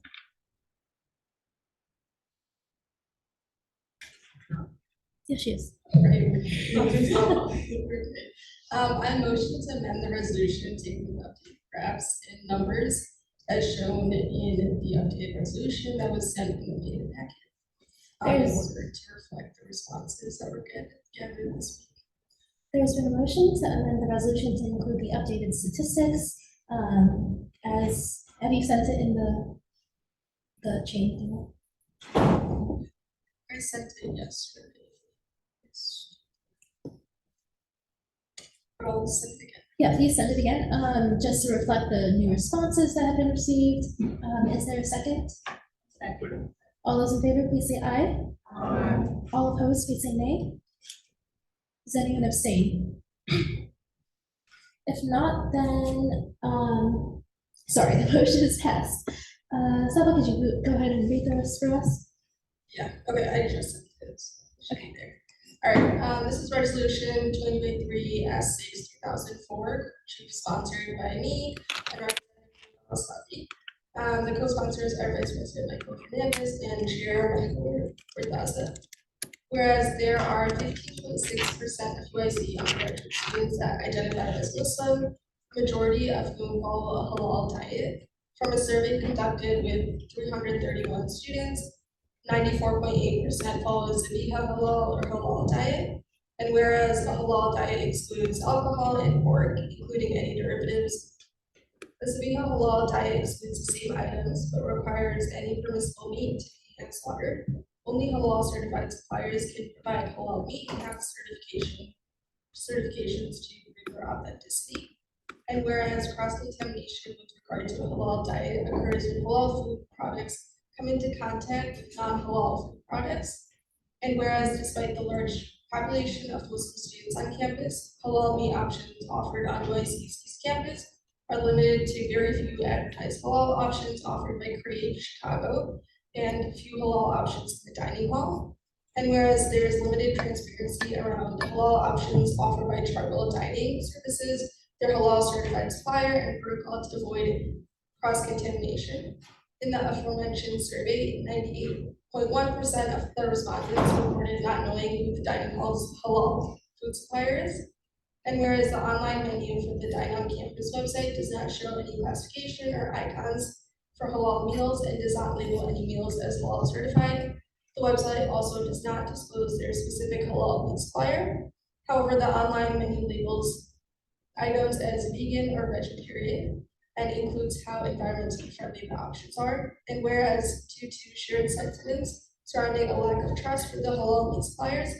Yes, she is. I motion to amend the resolution taking updated graphs and numbers as shown in the updated resolution that was sent in the meeting packet. In order to reflect the responses that were gathered this week. There's been a motion to amend the resolution to include the updated statistics. Have you sent it in the chain email? I sent it yesterday. But I'll send it again. Yeah, please send it again, just to reflect the new responses that have been received. Is there a second? Second. All those in favor, please say aye. Aye. All opposed, please say nay. Does anyone abstain? If not, then, sorry, the motion is passed. Saba, could you go ahead and read the rest for us? Yeah, okay, I just sent this. Okay, there. All right, this is resolution 2023 S6 2004, sponsored by me and Representative Slavi. The co-sponsors are Vice President Michael Hernandez and Chair Michael Berdaza. Whereas there are 15.6% of UIC undergraduate students that identify as Muslim, majority of whom follow a halal diet. From a survey conducted with 331 students, 94.8% follow Zabiha halal or halal diet. And whereas a halal diet excludes alcohol and pork, including any derivatives, the Zabiha halal diet excludes the same items but requires any permissible meat to be hand slaughtered. Only halal certified suppliers can provide halal meat and have certifications to prove their authenticity. And whereas cross-contamination with regard to a halal diet occurs when halal food products come into contact with non-halal food products. And whereas despite the large population of Muslim students on campus, halal meat options offered on UIC's campus are limited to very few advertised halal options offered by Create Chicago and few halal options in the dining hall. And whereas there is limited transparency around halal options offered by Chartwell Dining Services, their halal certified supplier, and protocol to avoid cross-contamination. In the aforementioned survey, 98.1% of the respondents reported not knowing who the dining hall's halal food supplier is. And whereas the online menu for the Dine on Campus website does not show any classification or icons for halal meals and does not label any meals as halal certified, the website also does not disclose their specific halal meat supplier. However, the online menu labels items as vegan or vegetarian and includes how environmentally friendly the options are. And whereas due to shared sentiments surrounding a lack of trust for the halal meat suppliers,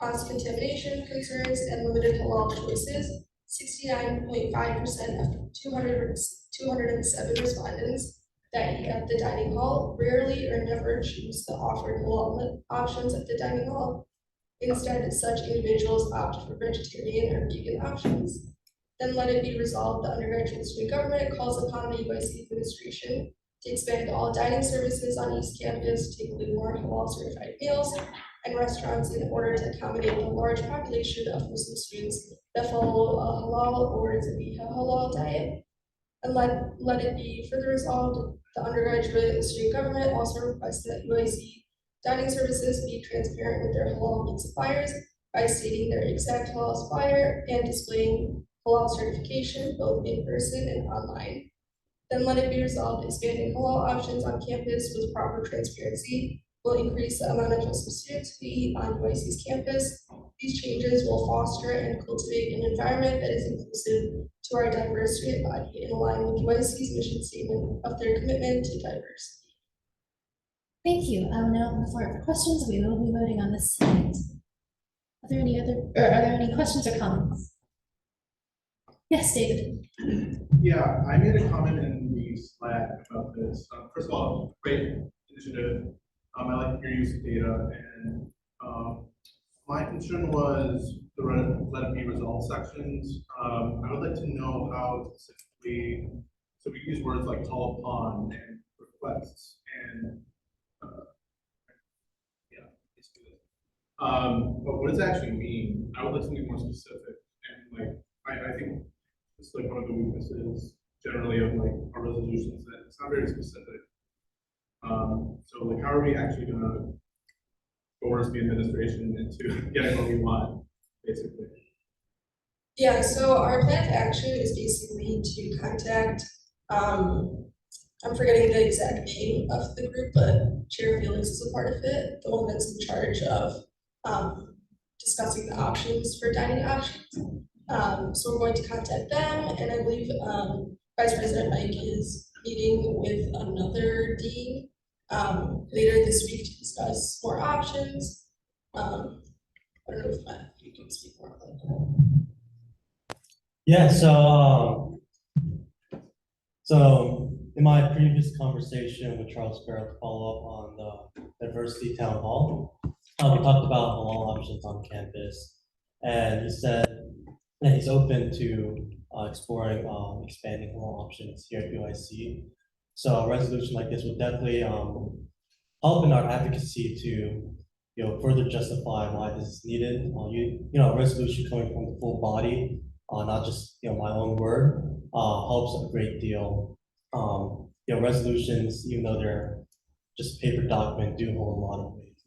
cross-contamination concerns, and limited halal choices, 69.5% of 207 respondents that eat at the dining hall rarely or never choose the offered halal options at the dining hall. Instead, such individuals opt for vegetarian or vegan options. Then let it be resolved, the undergraduate student government calls upon the UIC administration to expand all dining services on East Campus to include more halal certified meals and restaurants in order to accommodate the large population of Muslim students that follow a halal or Zabiha halal diet. And let it be further resolved, the undergraduate student government also requests that UIC dining services be transparent with their halal meat suppliers by stating their exact halal supplier and displaying halal certification both in person and online. Then let it be resolved, expanding halal options on campus with proper transparency will increase the amount of Muslim students who eat on UIC's campus. These changes will foster and cultivate an environment that is inclusive to our diverse student body in line with UIC's mission statement of their commitment to diversity. Thank you. I will now open the floor for questions. We will be voting on this tonight. Are there any questions or comments? Yes, David. Yeah, I made a comment in the Slack about this. First of all, great initiative. I like your use of data, and my concern was the let it be resolved sections. I would like to know how specifically, so we use words like call upon and requests and yeah, basically. But what does it actually mean? I would like something more specific, and like I think it's like one of the weaknesses generally of like our resolutions that it's not very specific. So like, how are we actually gonna coerce the administration into getting what we want, basically? Yeah, so our plan of action is basically to contact, I'm forgetting the exact name of the group, but Chair Felix is a part of it, the one that's in charge of discussing the options for dining options. So we're going to contact them, and I believe Vice President Mike is meeting with another dean later this week to discuss more options. I don't know if Matt, you can speak more about that. Yeah, so in my previous conversation with Charles Sparrow, to follow up on the diversity town hall, we talked about halal options on campus, and he said that he's open to exploring expanding halal options here at UIC. So a resolution like this would definitely help in our advocacy to further justify why this is needed. A resolution coming from the full body, not just my own word, helps a great deal. Resolutions, even though they're just paper document, do hold a lot of weight.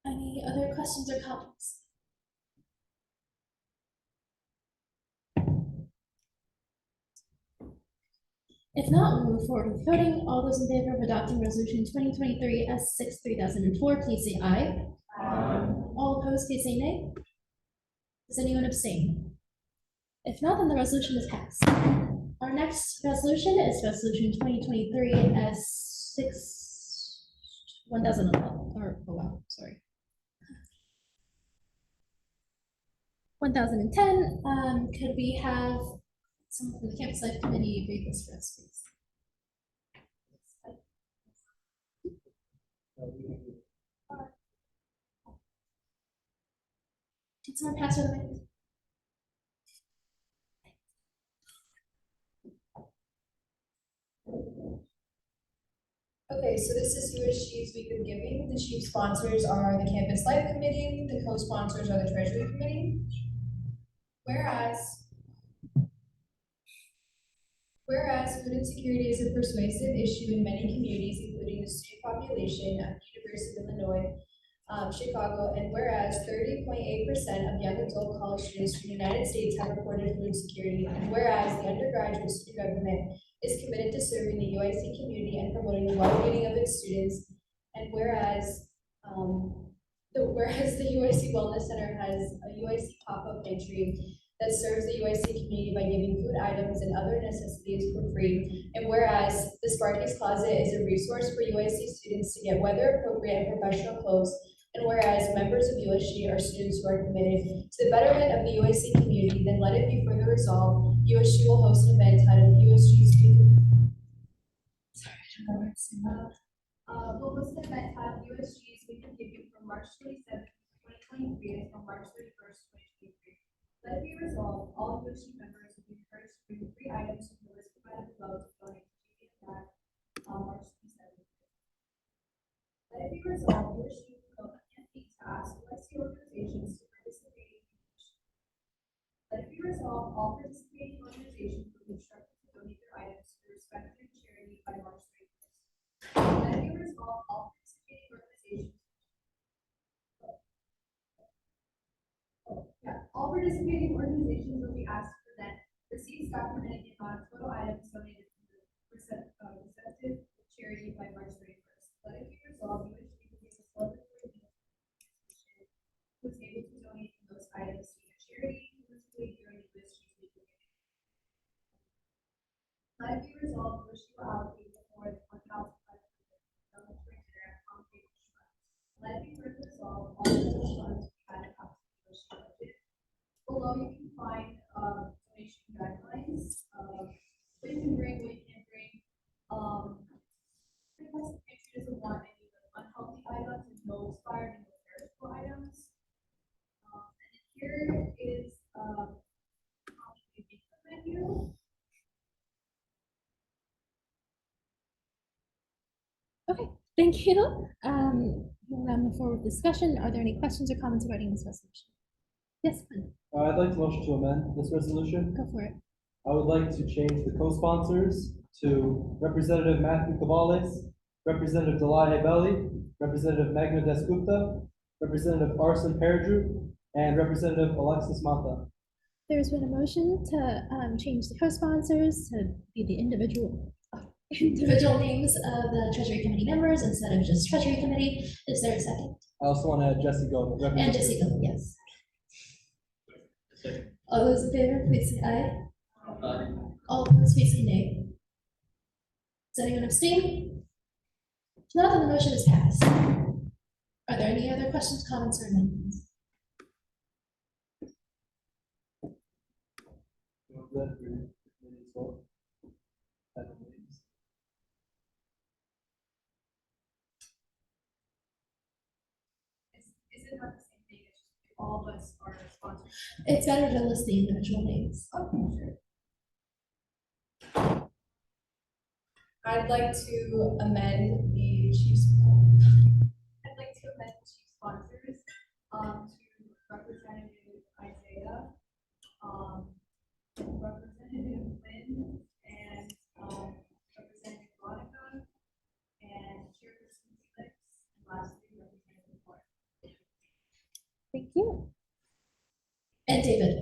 Any other questions or comments? If not, we'll move forward with voting. All those in favor of adopting resolution 2023 S6/3004, please say aye. All opposed, please say nay. Does anyone abstain? If not, then the resolution is passed. Our next resolution is resolution 2023 S1011, or, oh wow, sorry. 1010, could we have someone from the campus life committee read this for us, please? Can someone pass her the mic? Okay, so this is USG's Week of Giving. The chief sponsors are the Campus Life Committee, the co-sponsors are the Treasury Committee. Whereas food insecurity is a persuasive issue in many communities, including the student population at the University of Illinois, Chicago, and whereas 30.8% of young adult college students in the United States have reported food insecurity, and whereas the undergraduate student government is committed to serving the UIC community and promoting the well-being of its students, and whereas the UIC Wellness Center has a UIC pop-up pantry that serves the UIC community by giving food items and other necessities for free, and whereas the Sparky's Closet is a resource for UIC students to get weather-appropriate and professional clothes, and whereas members of USG are students who are committed to the betterment of the UIC community, then let it be further resolved, USG will host an event titled USG's Week of... Sorry, I don't know where it's We'll host an event titled USG's Week of Giving from March 27th, 2023 until March 31st, 2023. Let it be resolved, all USG members will be encouraged to bring 3 items from the list provided below to donate to Keeping It Back on March 27th. Let it be resolved, USG will go a campaign to ask USC organizations to participate in the initiative. Let it be resolved, all participating organizations will be instructed to donate their items to their respective charity by March 31st. Let it be resolved, all participating organizations all participating organizations will be asked to present receipts documenting the amount of total items donated to the receptive charity by March 31st. Let it be resolved, USG will be the sole organization who is able to donate those items to the charity participating during USG's Week of Giving. Let it be resolved, USG will Okay, thank you. We'll now move forward with discussion. Are there any questions or comments regarding this resolution? Yes, Glenn, I'd like to motion to amend this resolution. go for it. I would like to change the co-sponsors to Representative Matthew Cavalles, Representative Delahe Belli, Representative Magna Desgupta, Representative Arson Peredru, and Representative Alexis Mata. There's been a motion to change the co-sponsors to be the individual names of the Treasury Committee members instead of just Treasury Committee. Is there a second? I also want to add Jesse Goldman. And Jesse Goldman, yes. All those in favor, please say aye. All opposed, please say nay. Does anyone abstain? If not, then the motion is passed. Are there any other questions, comments, or amendments? Is it not the same thing as just all of us are sponsors? It's better to list the individual names. Okay, sure. I'd like to amend the chief's. I'd like to amend the chief sponsors, to Representative Isaiah, Representative Lynn, and, Representative Veronica, and Chairperson Felix, and lastly, Representative Clark. Thank you. And David.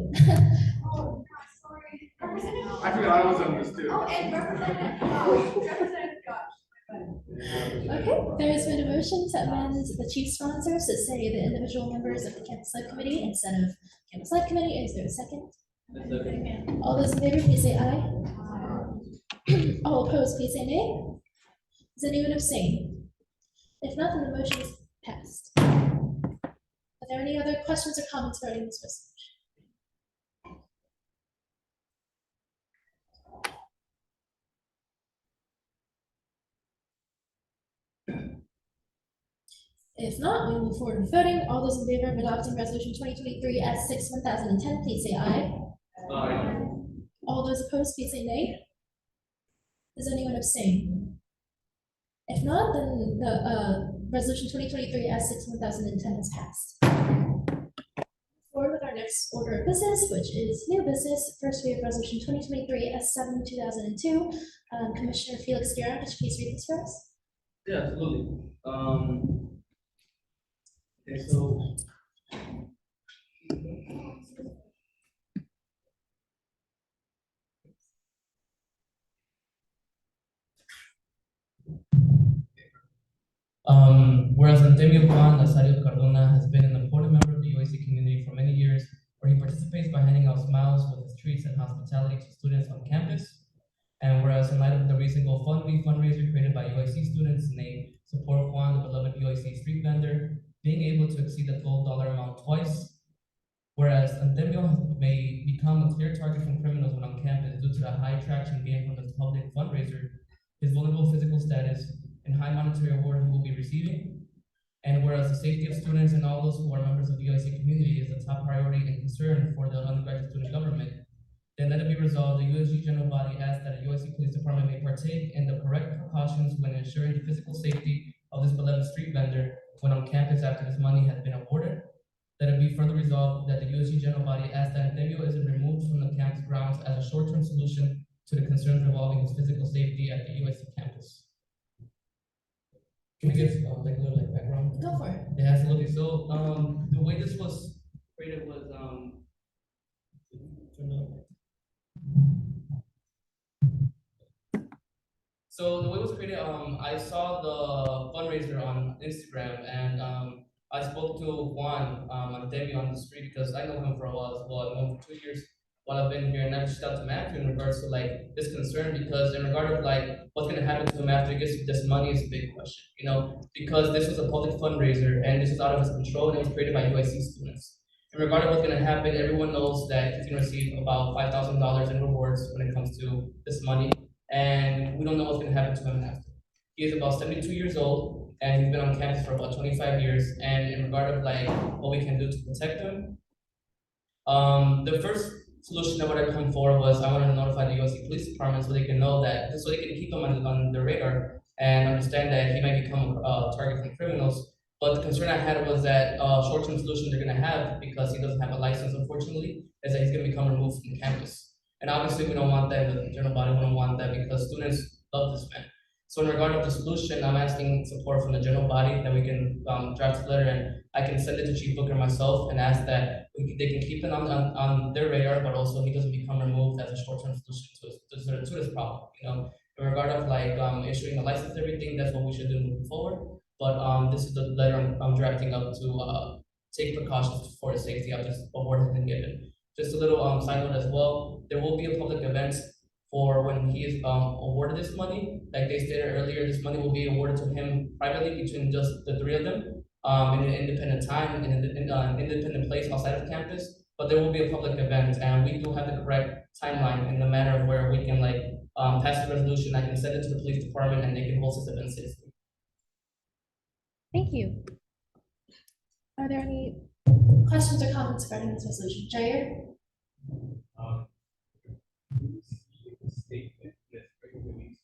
Oh, sorry. I forgot I was on this too. Oh, and Representative Josh. Okay, there has been a motion to amend the chief sponsors to say the individual members of the campus life committee instead of campus life committee. Is there a second? All those in favor, please say aye. All opposed, please say nay. Does anyone abstain? If not, then the motion is passed. Are there any other questions or comments regarding this resolution? If not, we will move forward with voting. All those in favor of adopting resolution 2023 S6/1010, please say aye. Aye. All those opposed, please say nay. Does anyone abstain? If not, then the resolution 2023 S6/1010 is passed. Forward with our next order of business, which is new business. First, we have resolution 2023 S7/2002. Commissioner Felix Guerra, could you please read this for us? Yeah, absolutely. Okay, so. Whereas Antonio Juan Nazario Cardona has been an important member of the UAC community for many years, where he participates by handing out smiles with his treats and hospitality to students on campus. And whereas in light of the recent GoFundMe fundraiser created by UIC students named Support Juan, the beloved UIC street vendor, being able to exceed the goal dollar amount twice. Whereas Antemio may become a clear target from criminals when on campus due to the high traction gained from the public fundraiser, his vulnerable physical status, and high monetary award he will be receiving. And whereas the safety of students and all those who are members of the UIC community is a top priority and concern for the undergraduate student government, then let it be resolved, the USG general body asks that the USC Police Department may partake in the correct precautions when ensuring the physical safety of this beloved street vendor when on campus after this money has been awarded. Let it be further resolved that the USG general body asks that Antonio isn't removed from the campus grounds as a short-term solution to the concerns involving his physical safety at the USC campus. Can I give like a little like background? Go for it. Yeah, absolutely. So the way this was created was so the way it was created, I saw the fundraiser on Instagram and I spoke to Juan on Debbie on the street because I know him for a while as well. I've known him for 2 years while I've been here, and I reached out to Matthew in regards to like this concern because in regard of like what's gonna happen to him after he gets this money is a big question, you know, because this was a public fundraiser and this was out of his control and it was created by UIC students. In regard of what's gonna happen, everyone knows that he's gonna receive about $5,000 in rewards when it comes to this money, and we don't know what's gonna happen to him after. He is about 72 years old and he's been on campus for about 25 years. And in regard of like what we can do to protect him, the first solution that would have come forward was I wanted to notify the USC Police Department so they can know that, so they can keep him on their radar and understand that he might become a target from criminals. But the concern I had was that short-term solution they're gonna have, because he doesn't have a license, unfortunately, is that he's gonna become removed from campus. And obviously, we don't want that, the general body wouldn't want that, because students love this man. So in regard of the solution, I'm asking support from the general body that we can draft a letter, and I can send it to Chief Booker myself and ask that they can keep it on their radar, but also he doesn't become removed as a short-term solution to this problem, you know? In regard of like issuing a license and everything, that's what we should do moving forward. But this is the letter I'm drafting up to take precautions for his safety. I'll just award has been given. Just a little side note as well, there will be a public event for when he is awarded this money. Like they stated earlier, this money will be awarded to him privately between just the three of them in an independent time, in an independent place outside of campus. But there will be a public event, and we do have the correct timeline in the manner of where we can like pass the resolution. I can send it to the police department, and they can host this event safely. Thank you. Are there any questions or comments regarding this resolution? Jair? Statement that's regularly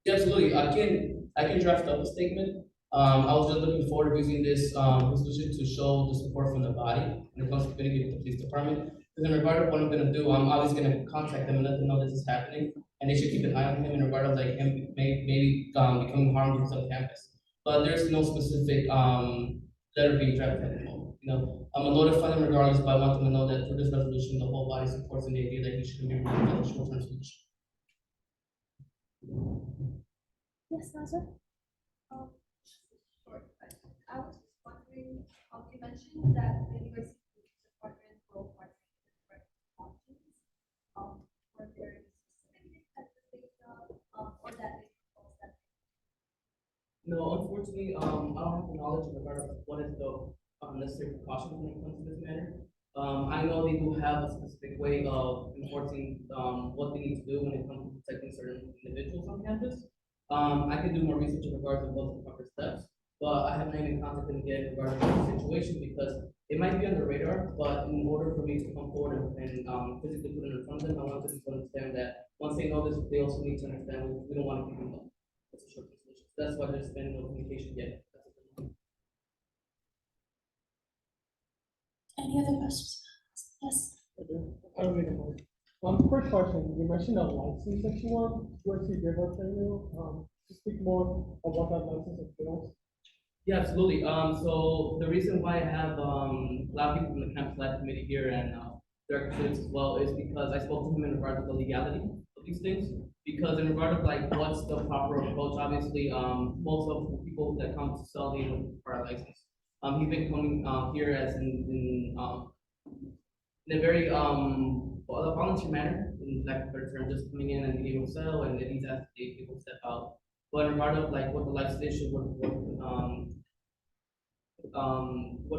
Yeah, absolutely. I can draft up a statement. I was just looking forward to using this resolution to show the support from the body when it comes to communicating with the police department. Because in regard of what I'm gonna do, I'm obviously gonna contact them and let them know this is happening, and they should keep an eye on him in regard of like him maybe becoming harmless on campus. But there's no specific letter being drafted at the moment. You know, I'm gonna notify them regardless, but I want them to know that through this resolution, the whole body supports in the idea that he shouldn't be removed as a short-term solution. Yes, Nazar? Sure. I was just wondering, you mentioned that the university department will participate in different options. Were there any specific types of data, or that they propose that? No, unfortunately, I don't have the knowledge in regard to what is the necessary precautions when it comes to this matter. I know they do have a specific way of enforcing what they need to do when it comes to protecting certain individuals on campus. I could do more research in regards to what's the proper steps, but I have not even contacted them yet in regard to the situation because it might be on the radar, but in order for me to come forward and physically put it in front of them, I want them to understand that once they know this, they also need to understand we don't want to keep them up. It's a short solution. That's why there's been no communication yet. Any other questions? Yes. I don't need a more. First question, you mentioned a license that you want, where to give us right now, to speak more of what that license entails. Yeah, absolutely. So the reason why I have a lot of people from the campus life committee here and director students as well is because I spoke to him in regard to the legality of these things. Because in regard of like what's the proper approach, obviously, most of the people that come to sell the require a license. He's been coming here as in a very volunteer manner, in lack of a better term, just coming in and being able to sell, and then he's asked to people to step out. But in regard of like what the license issue what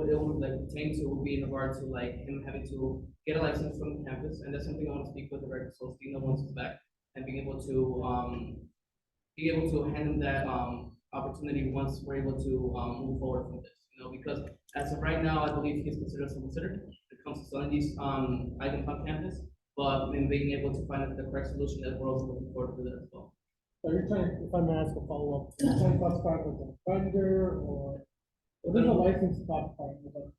it would like pertain to would be in regard to like him having to get a license from the campus, and that's something I want to speak with Director Solstina once he's back, and being able to hand him that opportunity once we're able to move forward from this. You know, because as of right now, I believe he's considered a solicitor when it comes to selling these items on campus, but in being able to find the correct solution, that we're also looking forward to that as well. So you're trying, if I may ask a follow-up, you're trying to classify it as a vendor or what does a license classify him as?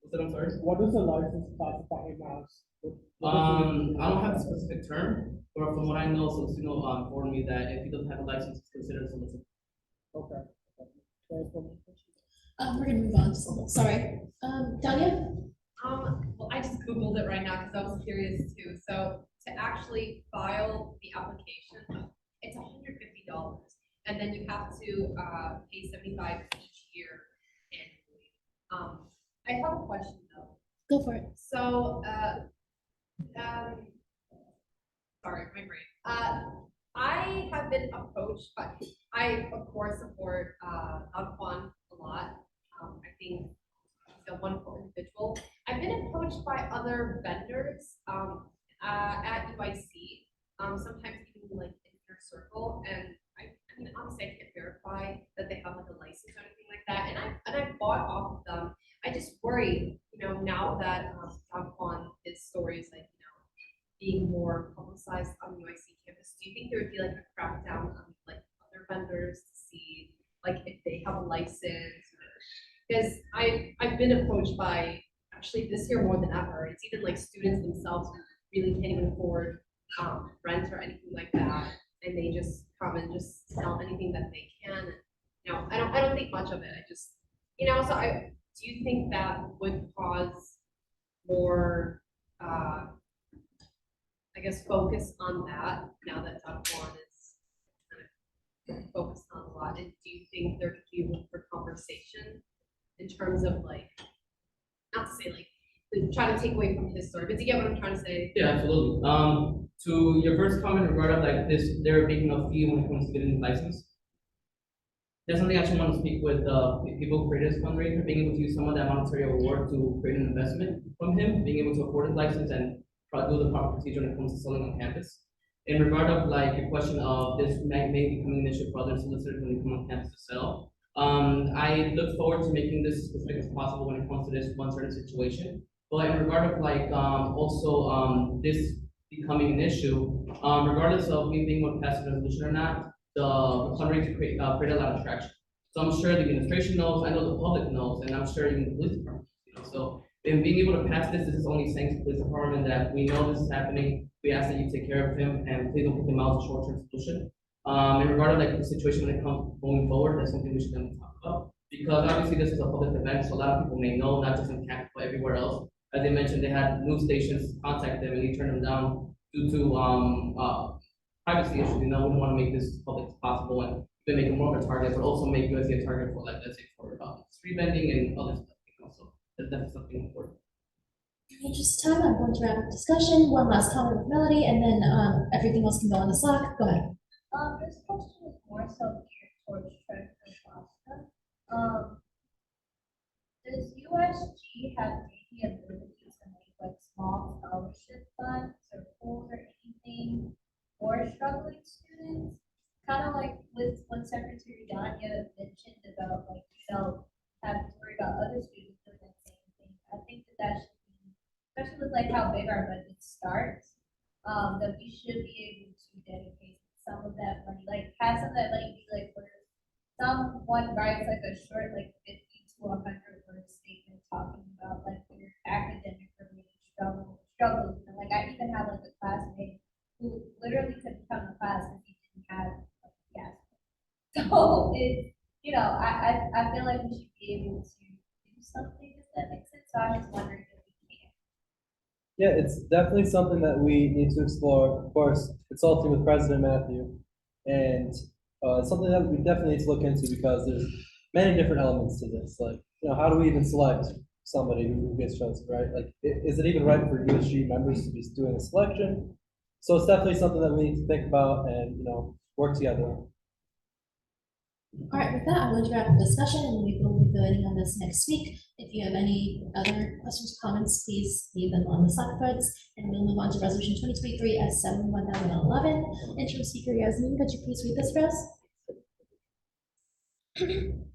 What's that, I'm sorry? What does a license classify him as? I don't have a specific term, but from what I know, Solsino informed me that if he doesn't have a license, it's considered a solicitor. Okay. We're gonna move on just a little, sorry. Tanya? Well, I just Googled it right now because I was curious too. So to actually file the application, it's $150. And then you have to pay $75 each year annually. I have a question though. Go for it. So, sorry, my brain. I have been approached by, I of course support Antoine a lot. I think he's a wonderful individual. I've been approached by other vendors at UIC, sometimes even like in their circle, and I mean obviously I can't verify that they have like a license or anything like that, and I bought off of them. I just worry more publicized on the UIC campus, do you think there would be like a crackdown on like other vendors to see like if they have a license? Because I've been approached by, actually this year more than ever, it's even like students themselves who really can't even afford rent or anything like that, and they just come and just sell anything that they can. You know, I don't think much of it. I just, you know, so do you think that would cause more, I guess, focus on that now that Don Juan is kind of focused on a lot? And do you think there could be room for conversation in terms of like, not to say like, try to take away from his story, but do you get what I'm trying to say? Yeah, absolutely. To your first comment regarding like this, they're making a fee when it comes to getting a license. That's something I actually want to speak with people who created this fundraiser, being able to use some of that monetary award to create an investment from him, being able to afford his license and do the proper procedure when it comes to selling on campus. In regard of like your question of this may becoming an issue for other solicitors when they come on campus to sell, I look forward to making this as specific as possible when it comes to this one certain situation. But in regard of like also this becoming an issue, regardless of me being able to pass a resolution or not, the fundraiser create a lot of traction. So I'm sure the administration knows, I know the public knows, and I'm sure even the police department, you know. So in being able to pass this is only saying to the police department that we know this is happening. We ask that you take care of him and please don't put him out as a short-term solution. In regard to like the situation when it comes going forward, that's something we should then talk about. Because obviously this is a public event, so a lot of people may know, not just in campus, but everywhere else. As they mentioned, they had news stations contact them and he turned them down due to privacy issues. You know, we don't want to make this as public as possible and then make it more of a target, but also make USC a target for like, let's say for street vending and other stuff, you know. So that's definitely something important. In the interest of time, I'm going to wrap up discussion. One last comment with Melody, and then everything else can go on the Slack. Go ahead. This question is more so geared towards Trent and Shasta. Does USG have the ability to make like small scholarship funds or pools or anything for struggling students? Kind of like with what Secretary Danya mentioned about like, you know, having to worry about other students doing that same thing. I think that should be, especially with like how big our budget starts, that we should be able to dedicate some of that money, like have some of that money be like for someone writes like a short, like 50 to 100 word statement talking about like your academic related struggles. And like I even have like a classmate who literally couldn't come to class because he didn't have like gas. So it's, you know, I feel like we should be able to do something if that makes sense. So I'm just wondering if we can. Yeah, it's definitely something that we need to explore, of course, consulting with President Matthew. And it's something that we definitely need to look into because there's many different elements to this. Like, you know, how do we even select somebody who gets chosen, right? Like, is it even right for USG members to be doing a selection? So it's definitely something that we need to think about and, you know, work together on. All right, with that, I'm going to wrap up the discussion and we will be voting on this next week. If you have any other questions or comments, please leave them on the Slack threads. And we'll move on to resolution 2023 S7/1011. Interim Speaker Yasmin, could you please read this for us?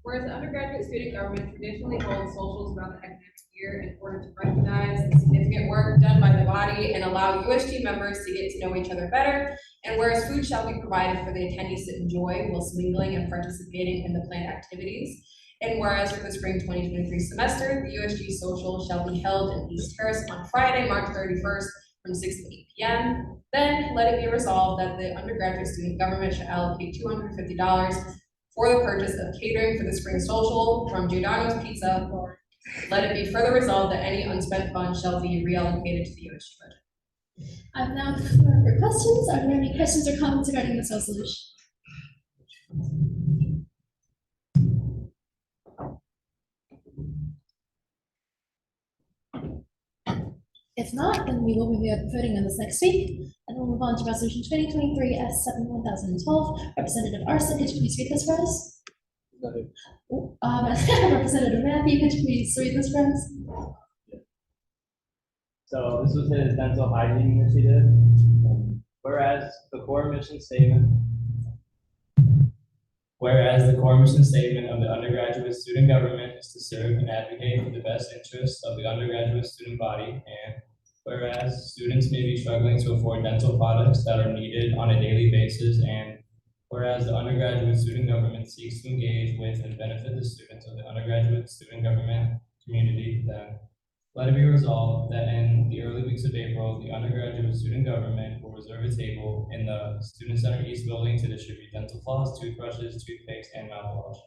Whereas the undergraduate student government traditionally holds socials throughout the academic year in order to recognize the significant work done by the body and allow USG members to get to know each other better. And whereas food shall be provided for the attendees to enjoy whilst mingling and participating in the planned activities. And whereas for the spring 2023 semester, the USG social shall be held in East Terrace on Friday, March 31st from 6 to 8 p.m. Then let it be resolved that the undergraduate student government shall allocate $250 for the purchase of catering for the spring social from Giordano's Pizza. Let it be further resolved that any unspent funds shall be reallocated to the USG budget. I'm now the floor for questions. Are there any questions or comments regarding this resolution? If not, then we will be voting on this next week. And we'll move on to resolution 2023 S7/1012. Representative Arson, could you please read this for us? Representative Matthew, could you please read this for us? So this was his dental hygiene initiative. Whereas the core mission statement of the undergraduate student government is to serve and advocate for the best interests of the undergraduate student body, and Whereas students may be struggling to afford dental products that are needed on a daily basis, and whereas the undergraduate student government seeks to engage with and benefit the students of the undergraduate student government community, then let it be resolved that in the early weeks of April, the undergraduate student government will reserve a table in the Student Center East building to distribute dental floss, toothbrushes, toothpicks, and mouthwash.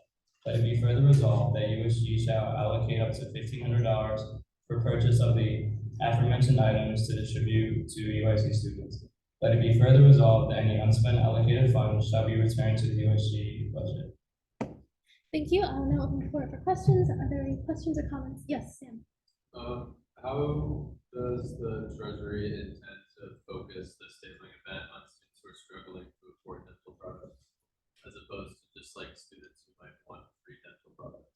Let it be further resolved that USG shall allocate up to $1,500 for purchase of the aforementioned items to distribute to UIC students. Let it be further resolved that any unspent allocated funds shall be returned to the USG budget. Thank you. I will now open the floor for questions. Are there any questions or comments? Yes, Sam. How does the Treasury intend to focus the stapling event on students who are struggling to afford dental products, as opposed to just like students who might want free dental products,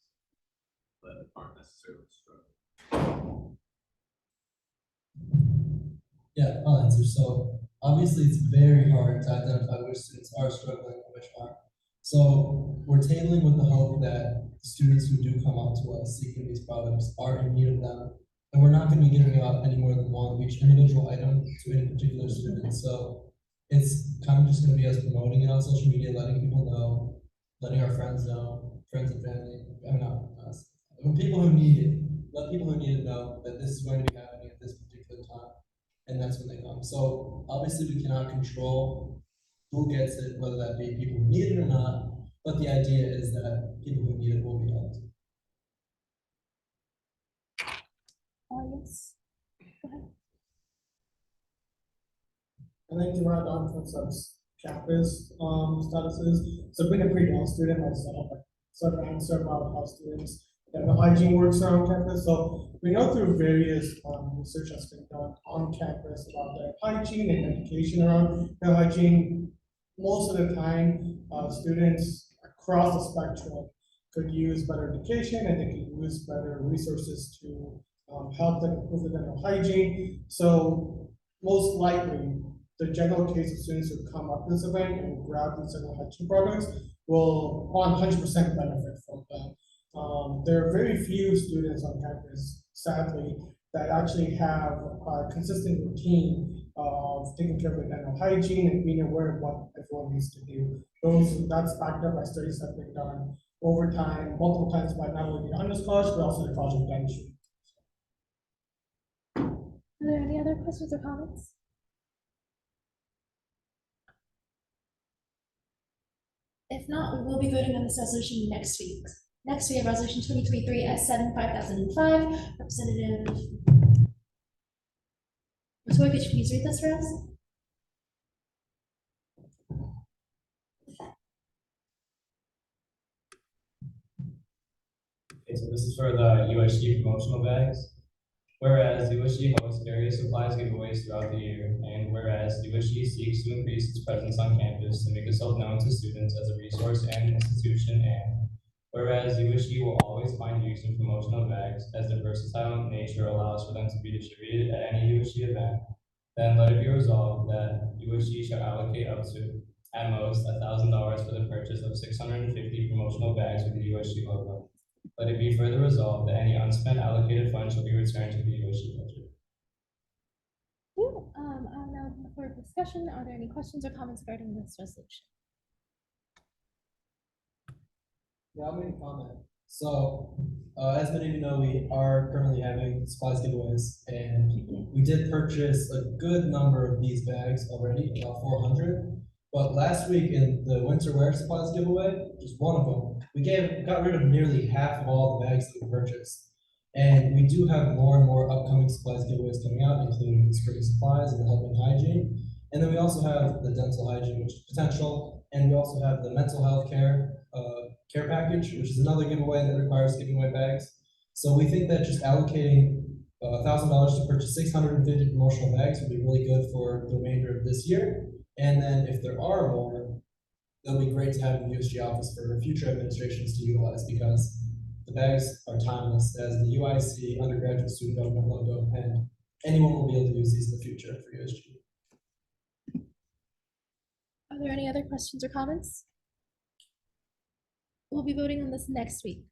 but aren't necessarily struggling? Yeah, I'll answer. So obviously it's very hard to identify which students are struggling and which aren't. So we're tabling with the hope that students who do come up to us seeking these products are in need of them. And we're not going to be giving out any more than one of each individual item to any particular student. So it's kind of just going to be us promoting it on social media, letting people know, letting our friends know, friends and family, I mean, not us, but people who need it, let people who need it know that this is going to be happening at this particular time. And that's when they come. So obviously we cannot control who gets it, whether that be people who need it or not, but the idea is that people who need it will be helped. Yes. Go ahead. I think to add on from some campus statuses. So being a pre-con student myself, I sort of answer about how students dental hygiene works around campus. So we know through various research that's been done on campus about their hygiene and education around their hygiene. Most of the time, students across the spectrum could use better education and they could use better resources to help them improve their dental hygiene. So most likely, the general case of students who come up to this event and grab these dental hygiene products will 100% benefit from them. There are very few students on campus, sadly, that actually have a consistent routine of taking care of their dental hygiene and being aware of what everyone needs to do. That's backed up by studies that have been done over time, multiple times by not only the honors college, but also the College of Dentistry. Are there any other questions or comments? If not, we will be voting on this resolution next week. Next, we have resolution 2023 S7-5005. Representative Latoya, could you please read this for us? Okay, so this is for the USG promotional bags. Whereas USG hosts various supplies giveaways throughout the year, and whereas USG seeks to increase its presence on campus to make itself known to students as a resource and institution, and whereas USG will always find use in promotional bags as their versatile nature allows for them to be distributed at any USG event, then let it be resolved that USG shall allocate up to, at most, $1,000 for the purchase of 650 promotional bags with the USG logo. Let it be further resolved that any unspent allocated funds shall be returned to the USG budget. I'll now open the floor for discussion. Are there any questions or comments regarding this resolution? Yeah, I'll make a comment. So, as many of you know, we are currently having supplies giveaways, and we did purchase a good number of these bags already, about 400. But last week in the winter wear supplies giveaway, just one of them, we got rid of nearly half of all the bags that we purchased. And we do have more and more upcoming supplies giveaways coming out, including the spring supplies and the helping hygiene. And then we also have the dental hygiene, which is potential, and we also have the mental health care package, which is another giveaway that requires giving away bags. So we think that just allocating $1,000 to purchase 650 promotional bags would be really good for the remainder of this year. And then if there are more, it'll be great to have in the USG office for future administrations to utilize, because the bags are timeless as the UIC undergraduate student government logo, and anyone will be able to use these in the future for USG. Are there any other questions or comments? We'll be voting on this next week.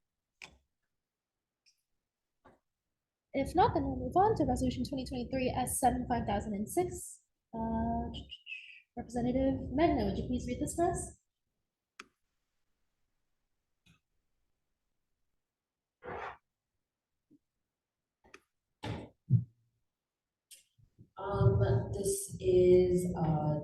If not, then we'll move on to resolution 2023 S7 5006. Representative Magna, would you please read this for us? This is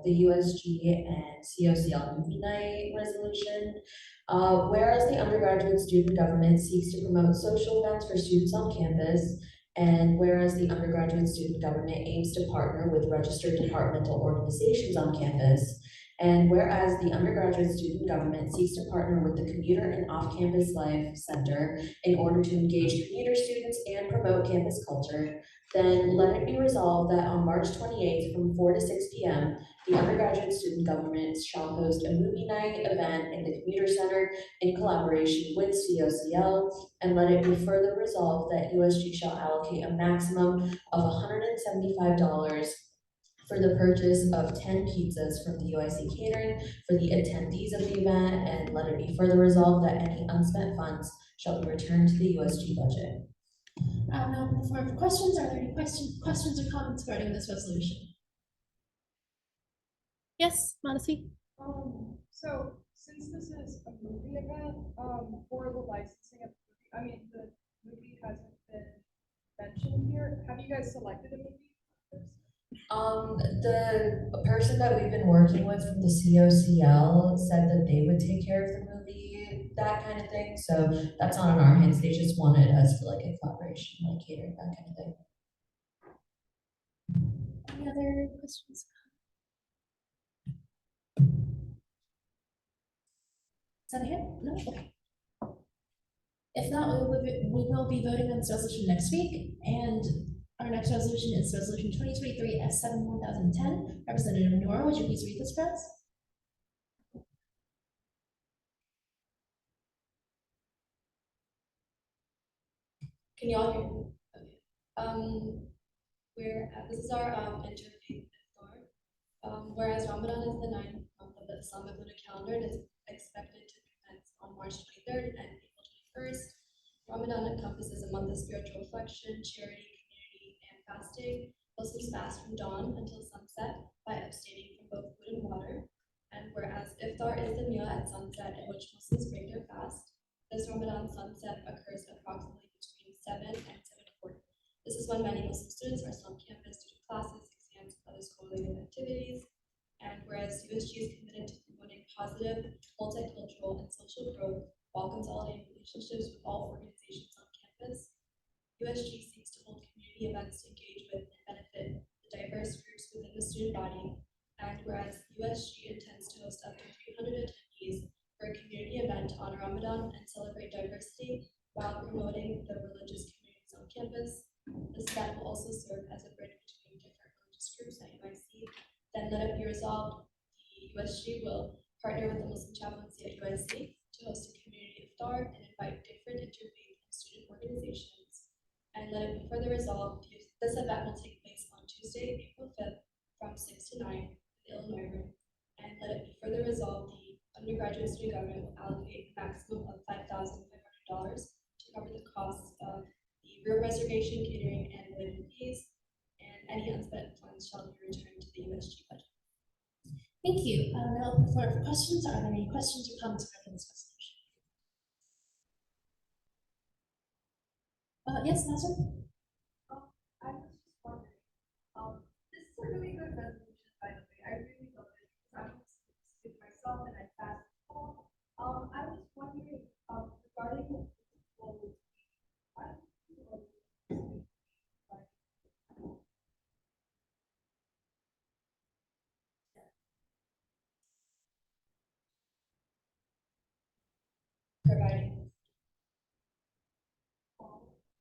the USG and COCL movie night resolution. Whereas the undergraduate student government seeks to promote social events for students on campus, and whereas the undergraduate student government aims to partner with registered departmental organizations on campus, and whereas the undergraduate student government seeks to partner with the Commuter and Off-Campus Life Center in order to engage commuter students and promote campus culture, then let it be resolved that on March 28th from 4 to 6 p.m., the undergraduate student government shall host a movie night event in the commuter center in collaboration with COCL, and let it be further resolved that USG shall allocate a maximum of $175 for the purchase of 10 pizzas from the UIC catering for the attendees of the event, and let it be further resolved that any unspent funds shall be returned to the USG budget. Now, before for questions, are there any questions or comments regarding this resolution? Yes, Madison? So since this is a movie event, for the licensing of the movie, the movie hasn't been mentioned here. Have you guys selected a movie? The person that we've been working with from the COCL said that they would take care of the movie, that kind of thing. So that's not on our hands. They just wanted us to like a collaboration, like catering, that kind of thing. Any other questions? Is that a hand? No? Okay. If not, we will be voting on this resolution next week, and our next resolution is resolution 2023 S7 1010. Representative Nora, would you please read this for us? Can y'all hear me? Okay. This is our interfaith iftar. Whereas Ramadan is the 9th month of the Islamic lunar calendar, it is expected to commence on March 23rd and April 21st. Ramadan encompasses a month of spiritual reflection, charity, community, and fasting. Muslims fast from dawn until sunset by abstaining from both food and water. And whereas iftar is the meal at sunset in which Muslims break their fast, this Ramadan sunset occurs approximately between 7 and 7:40. This is when many Muslim students are still on campus due to classes, exams, and other school-related activities. And whereas USG is committed to promoting positive, multicultural, and social growth while consolidating relationships with all organizations on campus, USG seeks to hold community events to engage with and benefit the diverse groups within the student body. And whereas USG intends to host up to 300 attendees for a community event to honor Ramadan and celebrate diversity while promoting the religious communities on campus, this event will also serve as a bridge between different religious groups at UIC. Then let it be resolved, the USG will partner with the Muslim chaplaincy at UIC to host a community iftar and invite different interfaith and student organizations. And let it be further resolved, this event will take place on Tuesday, April 5th from 6 to 9 in the Illinois room. And let it be further resolved, the undergraduate student government will allocate a maximum of $5,500 to cover the costs of the room reservation, catering, and living fees, and any unspent funds shall be returned to the USG budget. Thank you. Now, before for questions, are there any questions or comments regarding this resolution? Yes, Nazar? I was just wondering, this is a really good resolution, by the way. I really love it. I'm a student myself and I passed school. I was wondering, regarding the Providing.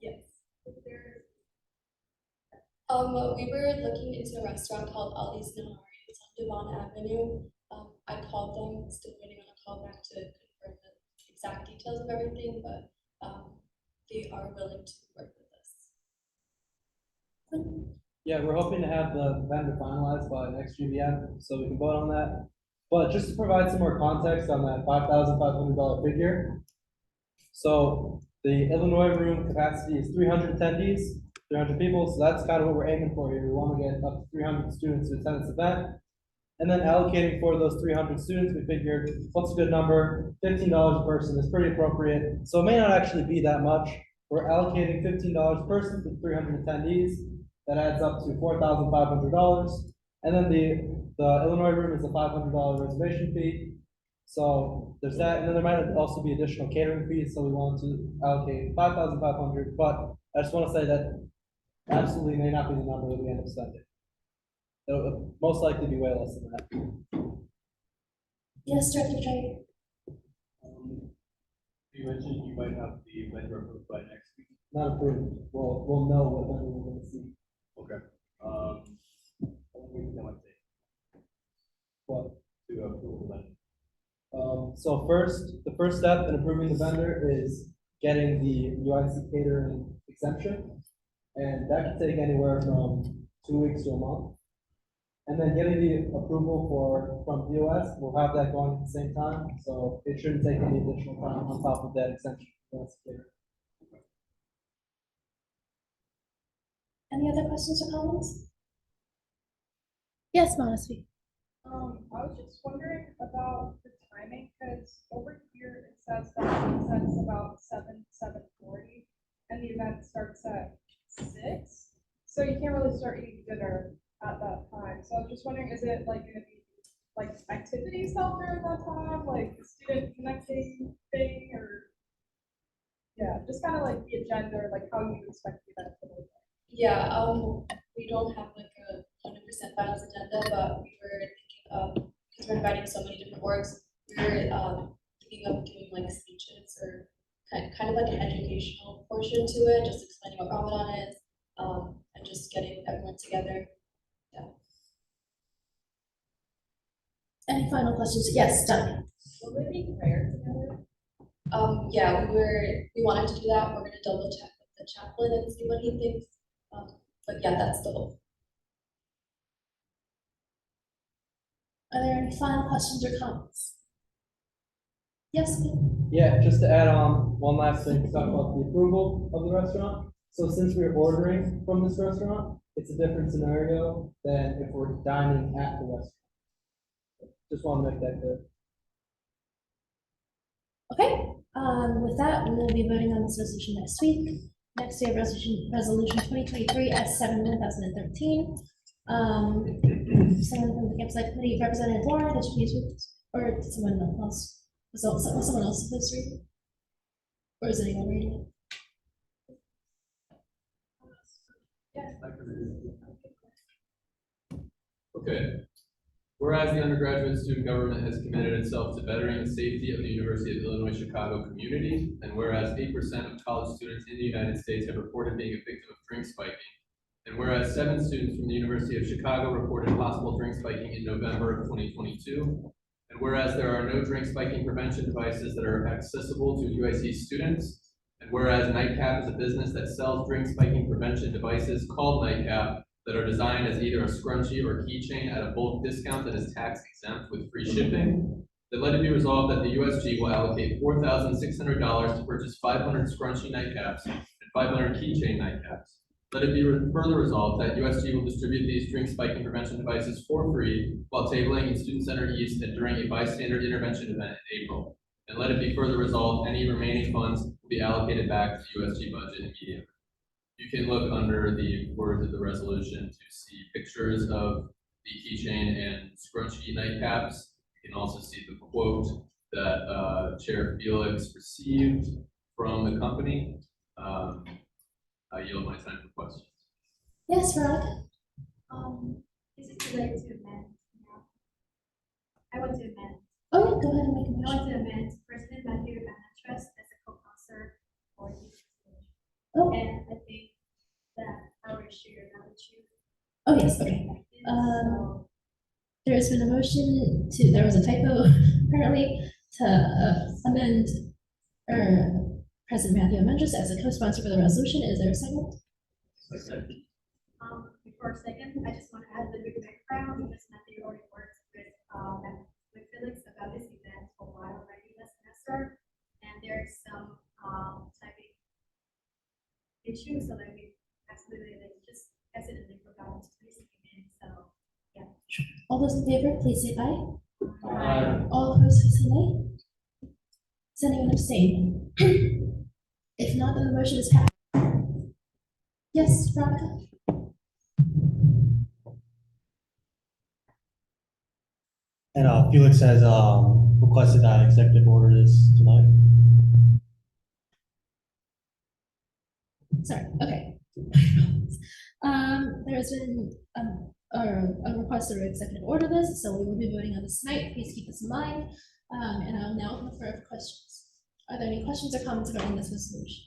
Yes. We were looking into a restaurant called Ali's Nahari. It's on Devon Avenue. I called them, still waiting on a call back to confirm the exact details of everything, but they are willing to work with us. Yeah, we're hoping to have the vendor finalized by next GBM, so we can vote on that. But just to provide some more context on that $5,500 figure. So the Illinois room capacity is 300 attendees. 300 people, so that's kind of what we're aiming for here. We want to get up to 300 students to attend this event. And then allocating for those 300 students, we figured, what's a good number? $15 a person is pretty appropriate. So it may not actually be that much. We're allocating $15 a person for 300 attendees. That adds up to $4,500. And then the Illinois room is a $500 reservation fee. So there's that, and then there might also be additional catering fees, so we want to allocate $5,500, but I just want to say that absolutely may not be the number that we end up spending. It'll most likely be way less than that. Yes, Director Jay. You mentioned you might have the vendor approved by next week. Not approved, we'll know what vendor we're gonna see. Okay. How long do you think that might take? What? To approve the vendor? So the first step in approving the vendor is getting the UIC catering exemption. And that can take anywhere from 2 weeks to a month. And then getting the approval from DOS, we'll have that going at the same time. So it shouldn't take any additional time on top of that exemption. Any other questions or comments? Yes, Manasvi. I was just wondering about the timing, because over here it says that it ends about 7:40, and the event starts at 6. So you can't really start eating dinner at that time. So I'm just wondering, is it like gonna be like activities out there at that time, like student connecting thing, or yeah, just kind of like the agenda, or like how you expect the event to look. Yeah, we don't have like a 100% finals agenda, but we were thinking of, because we're inviting so many different orgs, we were thinking of doing like speeches or kind of like an educational portion to it, just explaining what Ramadan is, and just getting everyone together. Yeah. Any final questions? Yes, Doug. Will we be prayer together? Yeah, we wanted to do that. We're gonna double check with the chaplain and see what he thinks. But yeah, that's the hope. Are there any final questions or comments? Yes, ma'am. Yeah, just to add on one last thing to talk about the approval of the restaurant. So since we're ordering from this restaurant, it's a different scenario than if we're dining at the restaurant. Just want to make that clear. Okay, with that, we will be voting on this resolution next week. Next, we have resolution 2023 S7/1013. Someone from the campsite committee, Representative Warren, did you please read this? Or did someone else? Was someone else supposed to read it? Or is anyone reading it? Okay. Whereas the undergraduate student government has committed itself to bettering the safety of the University of Illinois Chicago community, and whereas 8% of college students in the United States have reported being a victim of drink spiking, and whereas 7 students from the University of Chicago reported possible drink spiking in November of 2022, and whereas there are no drink spiking prevention devices that are accessible to UIC students, and whereas Nightcap is a business that sells drink spiking prevention devices called Nightcap that are designed as either a scrunchie or keychain at a bulk discount that is tax exempt with free shipping, then let it be resolved that the USG will allocate $4,600 to purchase 500 scrunchie nightcaps and 500 keychain nightcaps. Let it be further resolved that USG will distribute these drink spiking prevention devices for free while tabling in Student Center East and during a bystander intervention event in April. And let it be further resolved, any remaining funds will be allocated back to the USG budget immediately. You can look under the words of the resolution to see pictures of the keychain and scrunchie nightcaps. You can also see the quote that Chair Felix received from the company. I yield my time for questions. Yes, Veronica. Is it related to event? I went to event. Oh, yeah, go ahead and make a motion. I went to event. President Matthew Trust as a co-sponsor for this. Oh. And I think that I would share that with you. Oh, yes, okay. There's been a motion to, there was a typo apparently, to amend, President Matthew Amendus as a co-sponsor for the resolution. Is there a second? Before a second, I just want to add the big background because Matthew already works with Felix about this event for a while already this semester, and there's some typing issues, so that we absolutely All those in favor, please say aye. Aye. All opposed, please say nay. Does anyone abstain? If not, then the motion is passed. Yes, Veronica? And Felix has requested that executive order this tonight. Sorry, okay. There's been a request to executive order this, so we will be voting on this tonight. Please keep this in mind. And I'll now open the floor for questions. Are there any questions or comments regarding this resolution?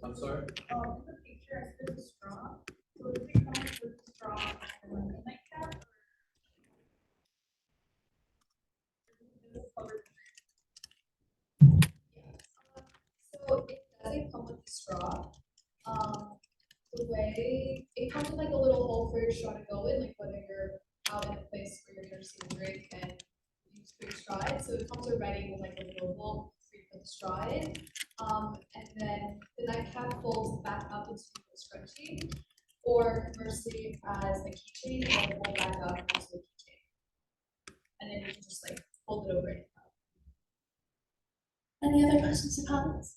I'm sorry? In the picture, I said the straw, so does it come with the straw and then like that? So it doesn't come with the straw. The way, it comes with like a little hole for your straw to go in, like whether you're out in a place where you're thirsty to drink and you just put your straw in. So it comes already with like a little hole for you to put the straw in. And then the nightcap folds back up into a scrunchie, or conversely as a keychain, it will fold back up into a keychain. And then you can just like fold it over it. Any other questions or comments?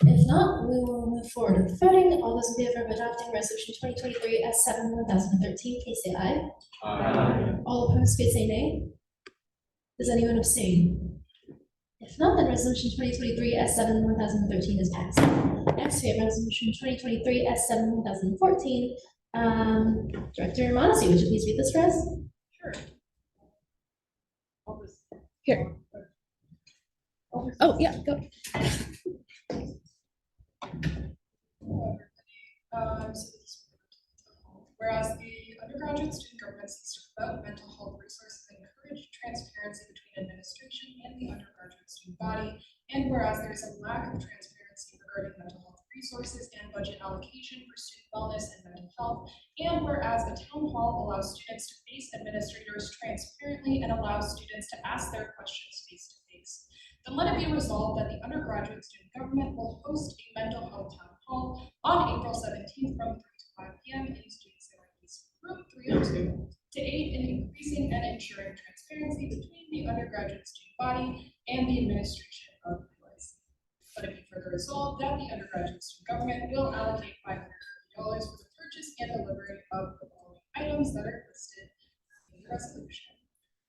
If not, we will move forward with voting. All those in favor of adopting resolution 2023 S7/1013, please say aye. Aye. All opposed, please say nay. Does anyone abstain? If not, then resolution 2023 S7/1013 is passed. Next, we have resolution 2023 S7/1014. Director Montesi, would you please read this for us? Sure. Here. Oh, yeah, go. Whereas the undergraduate student government seeks to promote mental health resources and encourage transparency between administration and the undergraduate student body, and whereas there is a lack of transparency regarding mental health resources and budget allocation for student wellness and mental health, and whereas the town hall allows students to face administrators transparently and allows students to ask their questions face to face. Then let it be resolved that the undergraduate student government will host a mental health town hall on April 17th from 3 to 5 p.m. in Student Center East Room 302 to aid in increasing and ensuring transparency between the undergraduate student body and the administration of USC. Let it be further resolved that the undergraduate student government will allocate $550 for the purchase and delivery of the following items that are listed in the resolution.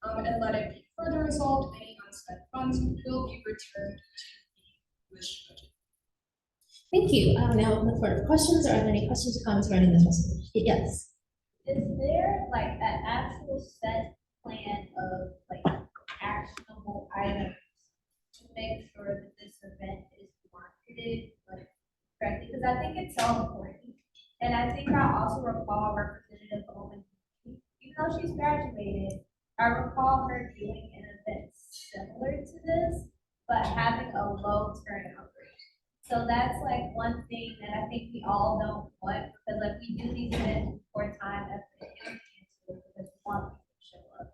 And let it be further resolved, any unspent funds will be returned to the USG budget. Thank you. Now open the floor for questions. Are there any questions or comments regarding this resolution? Yes. Is there like an actual set plan of like actionable items to make sure that this event is marketed like correctly? Because I think it's so important. And I think I also recall Representative Bowman, even though she's graduated, I recall her doing an event similar to this, but having a low turnout rate. So that's like one thing that I think we all don't want, because like we do these events for time effort and because we want people to show up.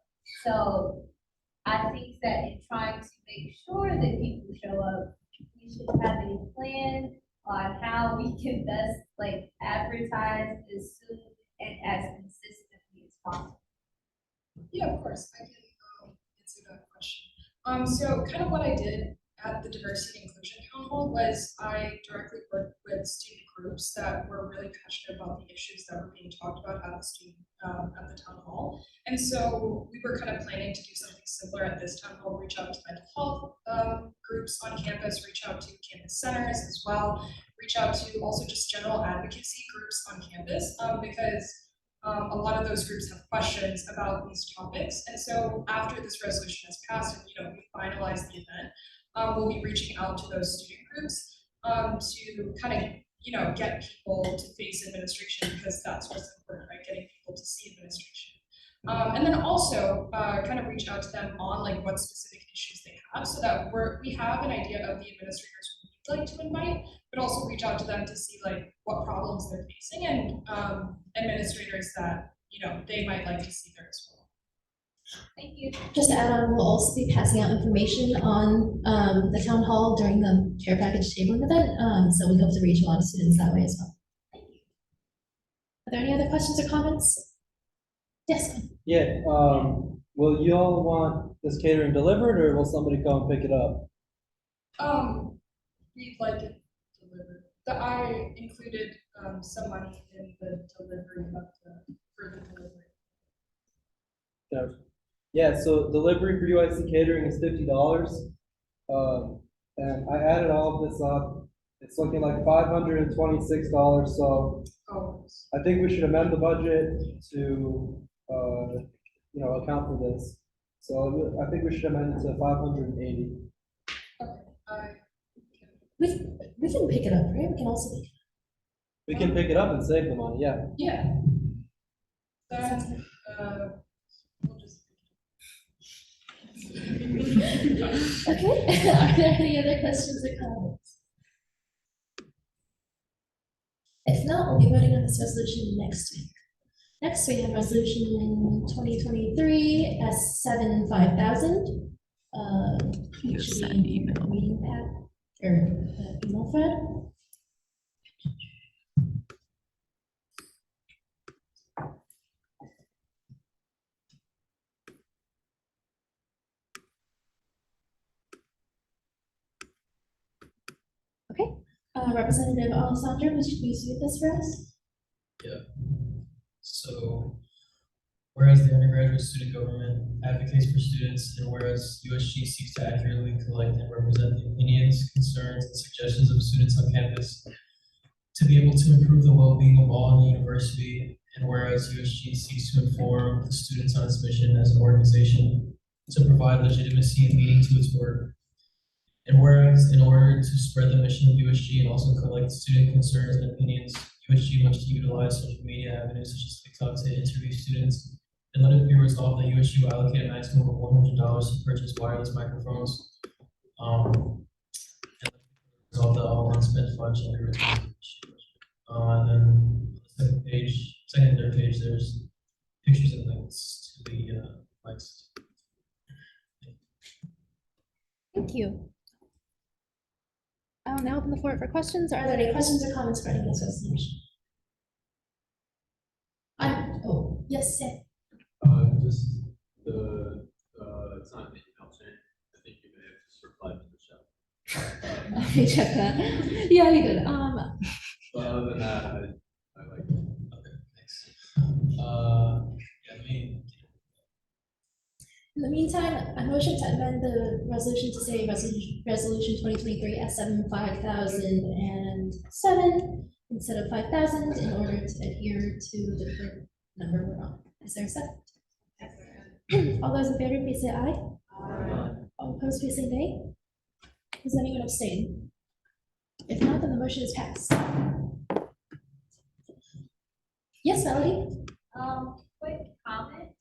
So I think that in trying to make sure that people show up, we should have a plan on how we can best like advertise as soon and as consistently as possible. Yeah, of course, I can answer that question. So kind of what I did at the Diversity and Inclusion Town Hall was I directly worked with student groups that were really passionate about the issues that were being talked about at the town hall. And so we were kind of planning to do something similar at this town hall, reach out to mental health groups on campus, reach out to campus centers as well, reach out to also just general advocacy groups on campus, because a lot of those groups have questions about these topics. And so after this resolution is passed and we finalize the event, we'll be reaching out to those student groups to kind of get people to face administration, because that's what's important, right? Getting people to see administration. And then also kind of reach out to them on like what specific issues they have, so that we have an idea of the administrators we'd like to invite, but also reach out to them to see like what problems they're facing and administrators that, they might like to see there as well. Thank you. Just to add on, we'll also be passing out information on the town hall during the care package tabling event. So we hope to reach a lot of students that way as well. Are there any other questions or comments? Yes. Yeah, will you all want this catering delivered or will somebody come pick it up? We'd like it delivered. I included some money in the delivery for the delivery. Okay. Yeah, so delivery for UIC catering is $50. And I added all of this up. It's looking like $526, so I think we should amend the budget to, account for this. So I think we should amend it to 580. We can pick it up, right? We can also pick it up. We can pick it up and save the money, yeah. Yeah. Then, we'll just. Okay, are there any other questions or comments? If not, we'll be voting on this resolution next week. Next, we have resolution 2023 S75,000. Should be in the meeting pad or email thread. Okay, Representative Alessandro, would you please read this for us? Yeah. So, whereas the undergraduate student government advocates for students, and whereas USG seeks to accurately collect and represent the opinions, concerns, and suggestions of students on campus to be able to improve the well-being of all in the university, and whereas USG seeks to inform the students on its mission as an organization to provide legitimacy and meaning to its work. And whereas in order to spread the mission of USG and also collect student concerns and opinions, USG must utilize social media avenues such as TikTok to interview students. And let it be resolved that USG will allocate a maximum of $100 to purchase wireless microphones. And resolve that all unspent funds shall be returned. And then on the second and third page, there's pictures and links to the mics. Thank you. I will now open the floor for questions. Are there any questions or comments regarding this resolution? Yes, Sam. Just it's not in the email chain. I think you may have just replied to Michelle. Let me check that. Yeah, you did. But other than that, I like it. Okay, thanks. Yeah, In the meantime, I motion to amend the resolution to say resolution 2023 S75,007 instead of 5,000 in order to adhere to the current number we're on. Is there a second? All those in favor, please say aye. Aye. All opposed, please say nay. Does anyone abstain? If not, then the motion is passed. Yes, Melody? Quick comment.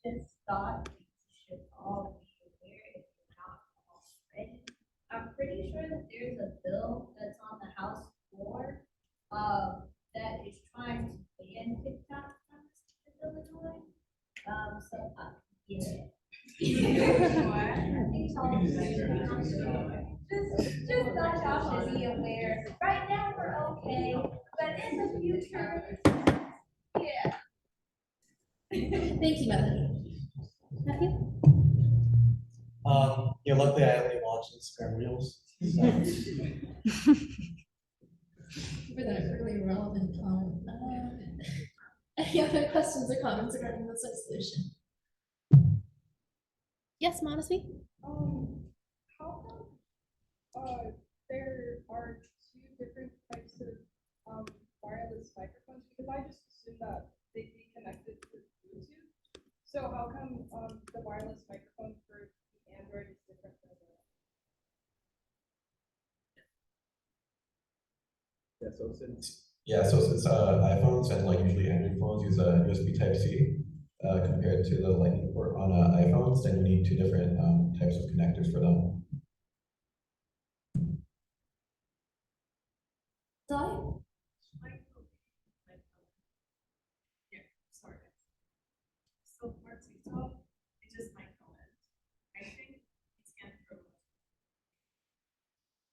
Just thought we should all be aware if you're not already. I'm pretty sure that there's a bill that's on the House floor that is trying to ban TikTok from the state of Illinois. Yeah. Just thought y'all should be aware. Right now, we're okay, but in the future, yeah. Thank you, Melody. Matthew? Yeah, luckily I only watch Instagram Reels. For that really relevant comment. Any other questions or comments regarding this resolution? Yes, Monacy? How come there are two different types of wireless microphones? Because I just assumed that they'd be connected to Bluetooth. So how come the wireless microphone for the Android is different than the so since iPhones and like usually Android phones use a USB Type-C compared to the Lightning port on iPhones, then you need two different types of connectors for them. Di? Yeah, sorry. So for TikTok, it's just my comment. I think it's gonna grow.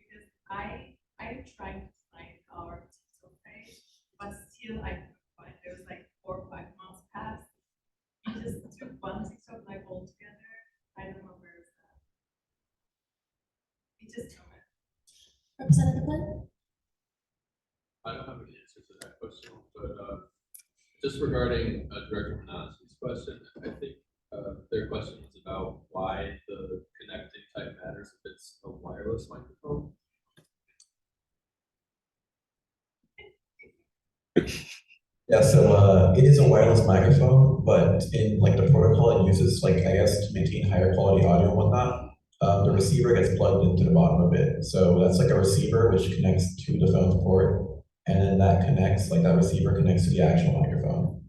Because I'm trying to find our TikTok page, but still I couldn't find. There was like 4 or 5 months past. We just took one TikTok live all together. I don't know where is that. It just comment. Representative Lynn? I don't have an answer to that question, but just regarding Director Manas's question, I think their question was about why the connecting type matters if it's a wireless microphone. Yeah, so it is a wireless microphone, but in like the protocol it uses like, I guess, to maintain higher quality audio and whatnot. The receiver gets plugged into the bottom of it. So that's like a receiver which connects to the phone's port. And then that connects, like that receiver connects to the actual microphone.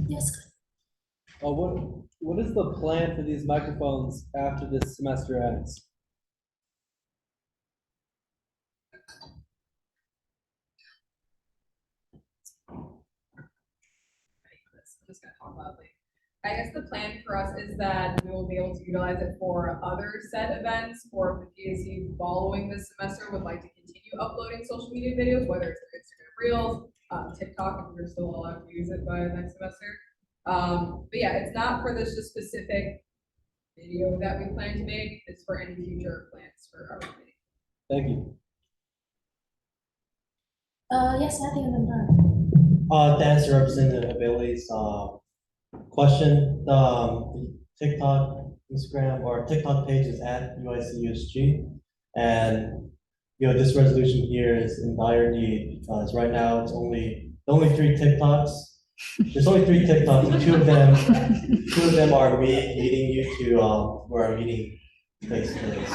Yes. What is the plan for these microphones after this semester ends? I'm just gonna talk loudly. I guess the plan for us is that we will be able to utilize it for other said events, or if the PAC following this semester would like to continue uploading social media videos, whether it's their Instagram Reels, TikTok, if we're still allowed to use it by next semester. But yeah, it's not for this just specific video that we plan to make, it's for any future plans for our committee. Thank you. Yes, Matthew and then Don. To answer Representative Bailey's question, the TikTok, Instagram, or TikTok page is at USG, and this resolution here is in dire need because right now it's only 3 TikToks. There's only 3 TikToks, and 2 of them are me leading you to where our meeting takes place.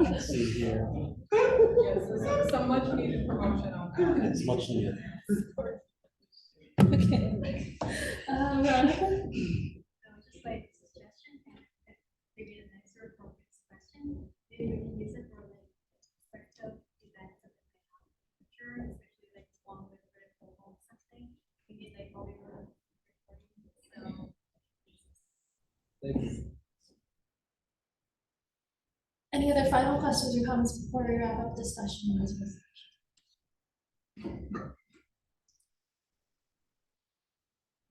Let's see here. Yes, so some much needed promotion on that. It's much needed. Okay. Veronica? Just like a suggestion, and maybe an answer for this question, maybe we can use it for like perspective events of the future, especially like one with critical home something. Maybe like what we were recording. So. Thank you. Any other final questions or comments before we wrap up discussion on this resolution?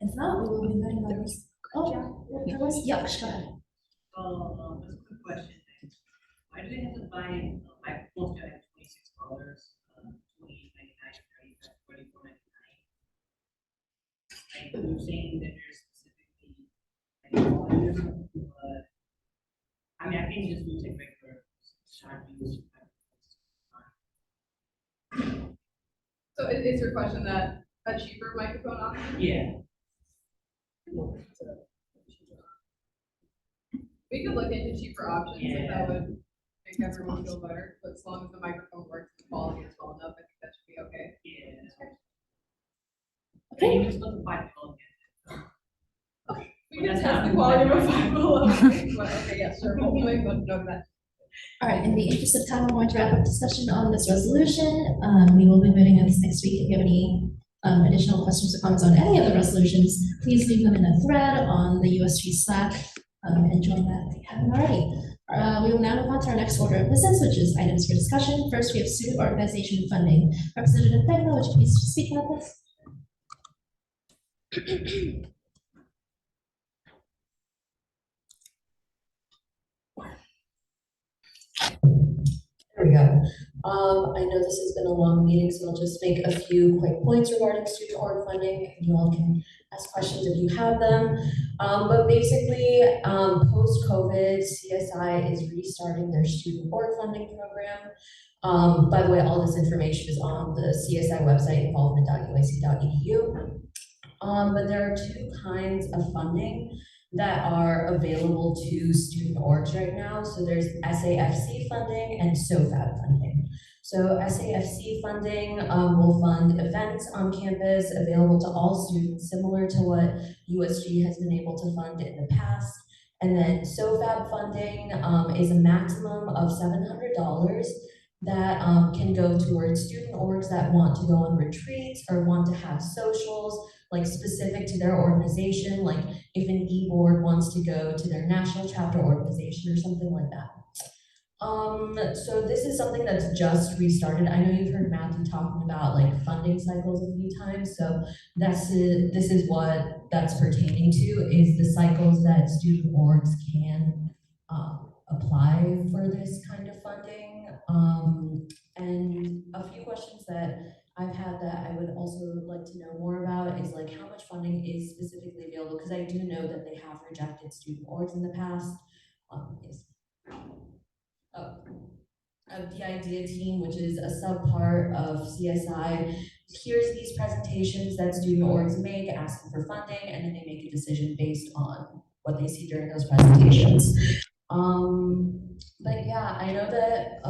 If not, we will be moving on this. Oh, there was, yeah, go ahead. Just a quick question. Why do they have to buy microphones that have $26, $28.99, $24.99? Like you're saying that there's specifically like or something, but I mean I think just use like regular shot use. So is your question that a cheaper microphone option? Yeah. We could look into cheaper options if that would make everyone feel better, but as long as the microphone works, the quality is well enough, I think that should be okay. Yeah. Okay. You just look at We can test the quality of a 5 below, but okay, yeah, sure, we'll make note of that. All right, in the interest of time, I'm going to wrap up discussion on this resolution. We will be voting on this next week. If you have any additional questions or comments on any of the resolutions, please leave them in a thread on the USG Slack and join that if you haven't already. We will now move on to our next order of business, which is items for discussion. First, we have student organization funding. Representative Begla, would you please speak about this? There we go. I know this has been a long meeting, so I'll just make a few quick points regarding student org funding. You all can ask questions if you have them. But basically, post-COVID, CSI is restarting their student org funding program. By the way, all this information is on the CSI website, involvement.uic.edu. But there are 2 kinds of funding that are available to student orgs right now. So there's SAFC funding and SOFAB funding. So SAFC funding will fund events on campus available to all students, similar to what USG has been able to fund in the past. And then SOFAB funding is a maximum of $700 that can go towards student orgs that want to go on retreats or want to have socials like specific to their organization, like if an e-board wants to go to their national chapter organization or something like that. So this is something that's just restarted. I know you've heard Matthew talking about like funding cycles a few times, so this is what that's pertaining to, is the cycles that student orgs can apply for this kind of funding. And a few questions that I've had that I would also like to know more about is like how much funding is specifically available, because I do know that they have rejected student orgs in the past. Of the IDEA team, which is a subpart of CSI, hears these presentations that student orgs make, asking for funding, and then they make a decision based on what they see during those presentations. But yeah, I know that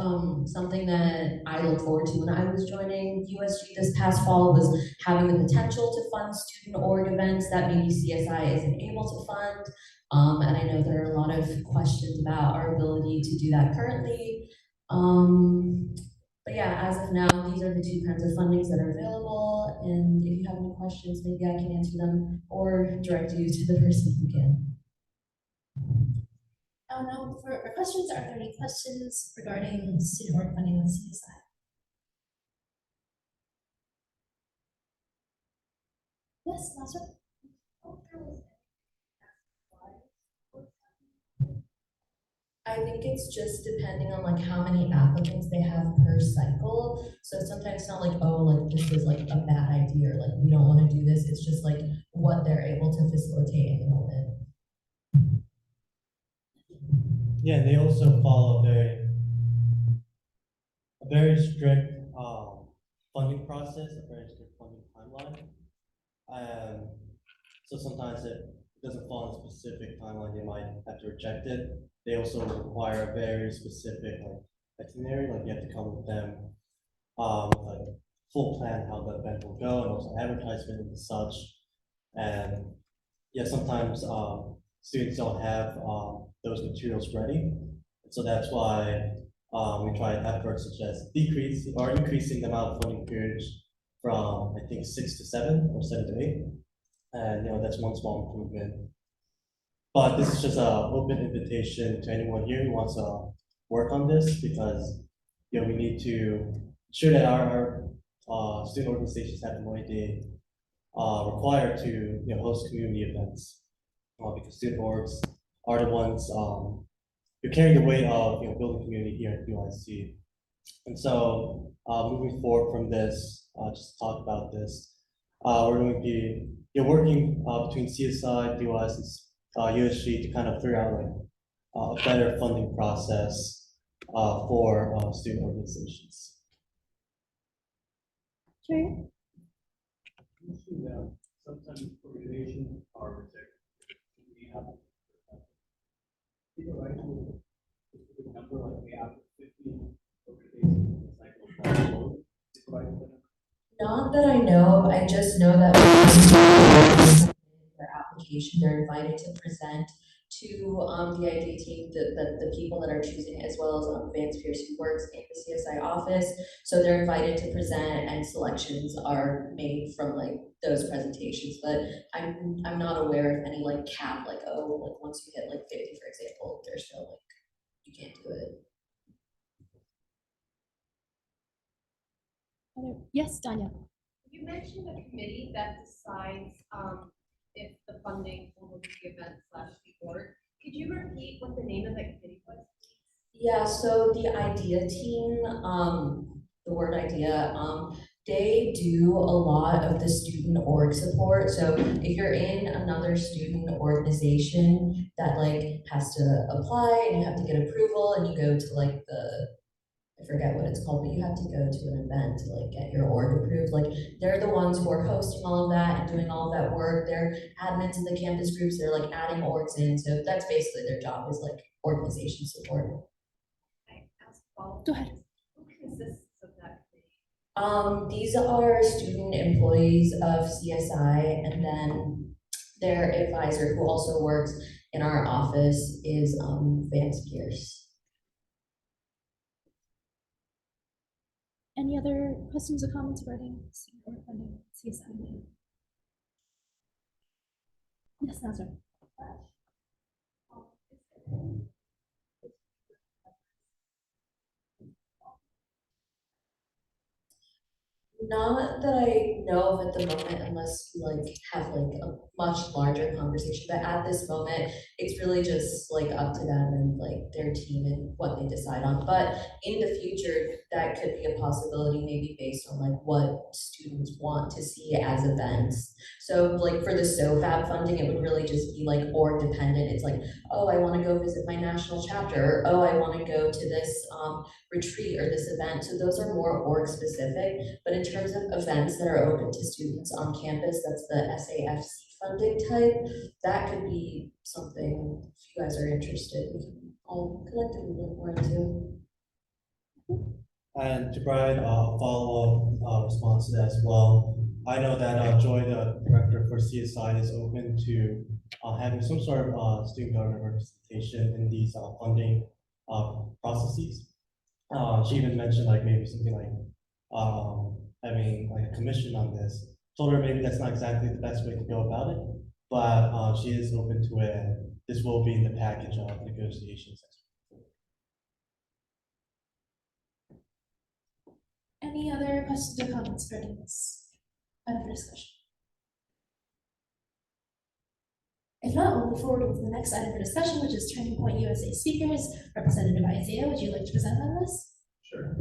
something that I look forward to when I was joining USG this past fall was having the potential to fund student org events that maybe CSI isn't able to fund. And I know there are a lot of questions about our ability to do that currently. But yeah, as of now, these are the two kinds of fundings that are available. And if you have any questions, maybe I can answer them or direct you to the person who can. Now for our questions, are there any questions regarding student org funding with CSI? Yes, Master? I think it's just depending on like how many applicants they have per cycle. So sometimes it's not like, oh, like this is like a bad idea, or like we don't want to do this. It's just like what they're able to facilitate in the moment. Yeah, they also follow a very strict funding process, a very strict funding timeline. So sometimes it doesn't fall in a specific timeline, they might have to reject it. They also require a very specific like itinerary, like you have to come with them with a full plan how the event will go, and also advertisement and such. And yeah, sometimes students don't have those materials ready. So that's why we try efforts such as decreasing or increasing the amount of funding periods from I think 6 to 7 or 7 to 8. And that's one small improvement. But this is just an open invitation to anyone here who wants to work on this, because we need to ensure that our student organizations have the money they require to host community events, because student orgs are the ones who carry the weight of building community here at UIC. And so moving forward from this, just to talk about this, we're going to be working between CSI, DOS, and USG to kind of figure out like a better funding process for student organizations. Okay. Sometimes organizations are rejected. We have people right to a number like we have 50 organizations in the cycle. Not that I know of. I just know that when their application, they're invited to present to the IDEA team, the people that are choosing, as well as Vance Pierce, who works in the CSI office. So they're invited to present, and selections are made from like those presentations. But I'm not aware of any like cap, like, oh, like once you hit like 50, for example, there's no like you can't do it. Yes, Danya. You mentioned a committee that decides if the funding will be given / the board. Could you repeat what the name of that committee was? Yeah, so the IDEA team, the word IDEA, they do a lot of the student org support. So if you're in another student organization that like has to apply and you have to get approval, and you go to like I forget what it's called, but you have to go to an event to like get your org approved. Like they're the ones who are hosting all of that and doing all of that work. They're admins in the campus groups. They're like adding orgs in. So that's basically their job, is like organization support. Go ahead. Who consists of that committee? These are student employees of CSI, and then their advisor, who also works in our office, is Vance Pierce. Any other questions or comments regarding student or funding CSI? Yes, Nazar. Not that I know of at the moment, unless we like have like a much larger conversation, but at this moment, it's really just like up to them and like their team and what they decide on. But in the future, that could be a possibility, maybe based on like what students want to see as events. So like for the SOFAB funding, it would really just be like org dependent. It's like, oh, I wanna go visit my national chapter, or oh, I wanna go to this retreat or this event. So those are more org specific. But in terms of events that are open to students on campus, that's the SAFC funding type, that could be something, if you guys are interested, we can all collectively look more into. And to provide a follow-up response to that as well, I know that Joy, the director for CSI, is open to having some sort of student government representation in these funding processes. She even mentioned like maybe something like having like a commission on this. Told her maybe that's not exactly the best way to go about it, but she is open to it. And this will be in the package of negotiations. Any other questions or comments regarding this item for discussion? If not, we'll move forward with the next item for discussion, which is Turning Point USA speakers. Representative Isaiah, would you like to present on this? Sure.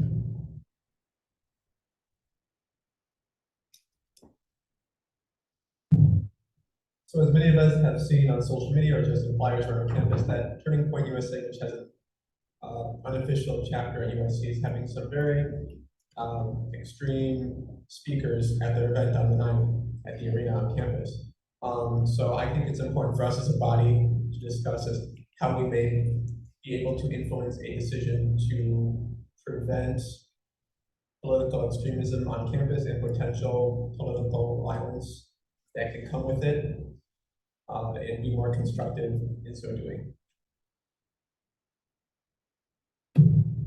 So as many of us have seen on social media or just in flyers around campus, that Turning Point USA, which has an unofficial chapter at USC, is having some very extreme speakers at their event on the 9th at the arena on campus. So I think it's important for us as a body to discuss as how we may be able to influence a decision to prevent political extremism on campus and potential political violence that can come with it, and be more constructive in so doing.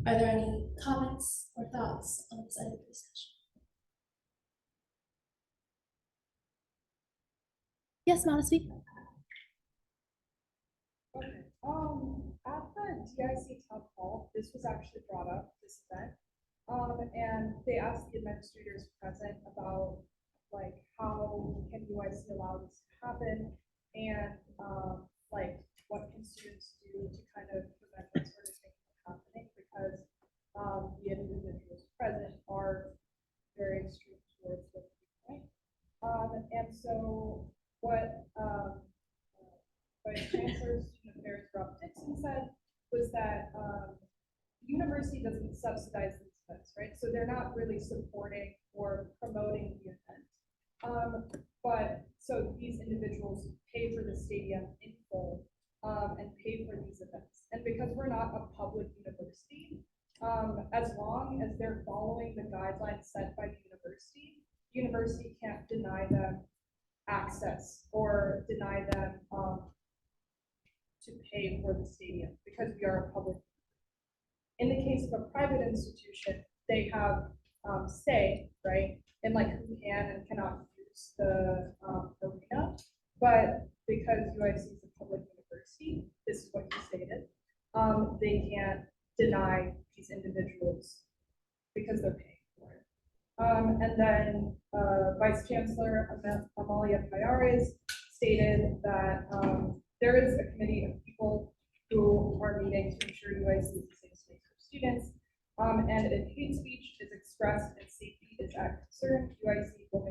Are there any comments or thoughts on this item for discussion? Yes, Mona, speak. Okay, at the DIC town hall, this was actually brought up, this event. And they asked the administrators present about like how can UIC allow this to happen, and like what can students do to kind of prevent that sort of thing from happening, because the individuals present are very extreme towards the point. And so what Vice Chancellor Student Affairs Rob Dixon said was that the university doesn't subsidize these events, right? So they're not really supporting or promoting the event. But so these individuals pay for the stadium in full and pay for these events. And because we're not a public university, as long as they're following the guidelines set by the university can't deny them access or deny them to pay for the stadium because we are a public. In the case of a private institution, they have say, right, in like who can and cannot use the arena. But because UIC is a public university, this is what you stated, they can't deny these individuals because they're paying for it. And then Vice Chancellor Amalia Payares stated that there is a committee of people who are meeting to ensure UIC is a safe space for students. And if hate speech is expressed and safety is at concern, UIC will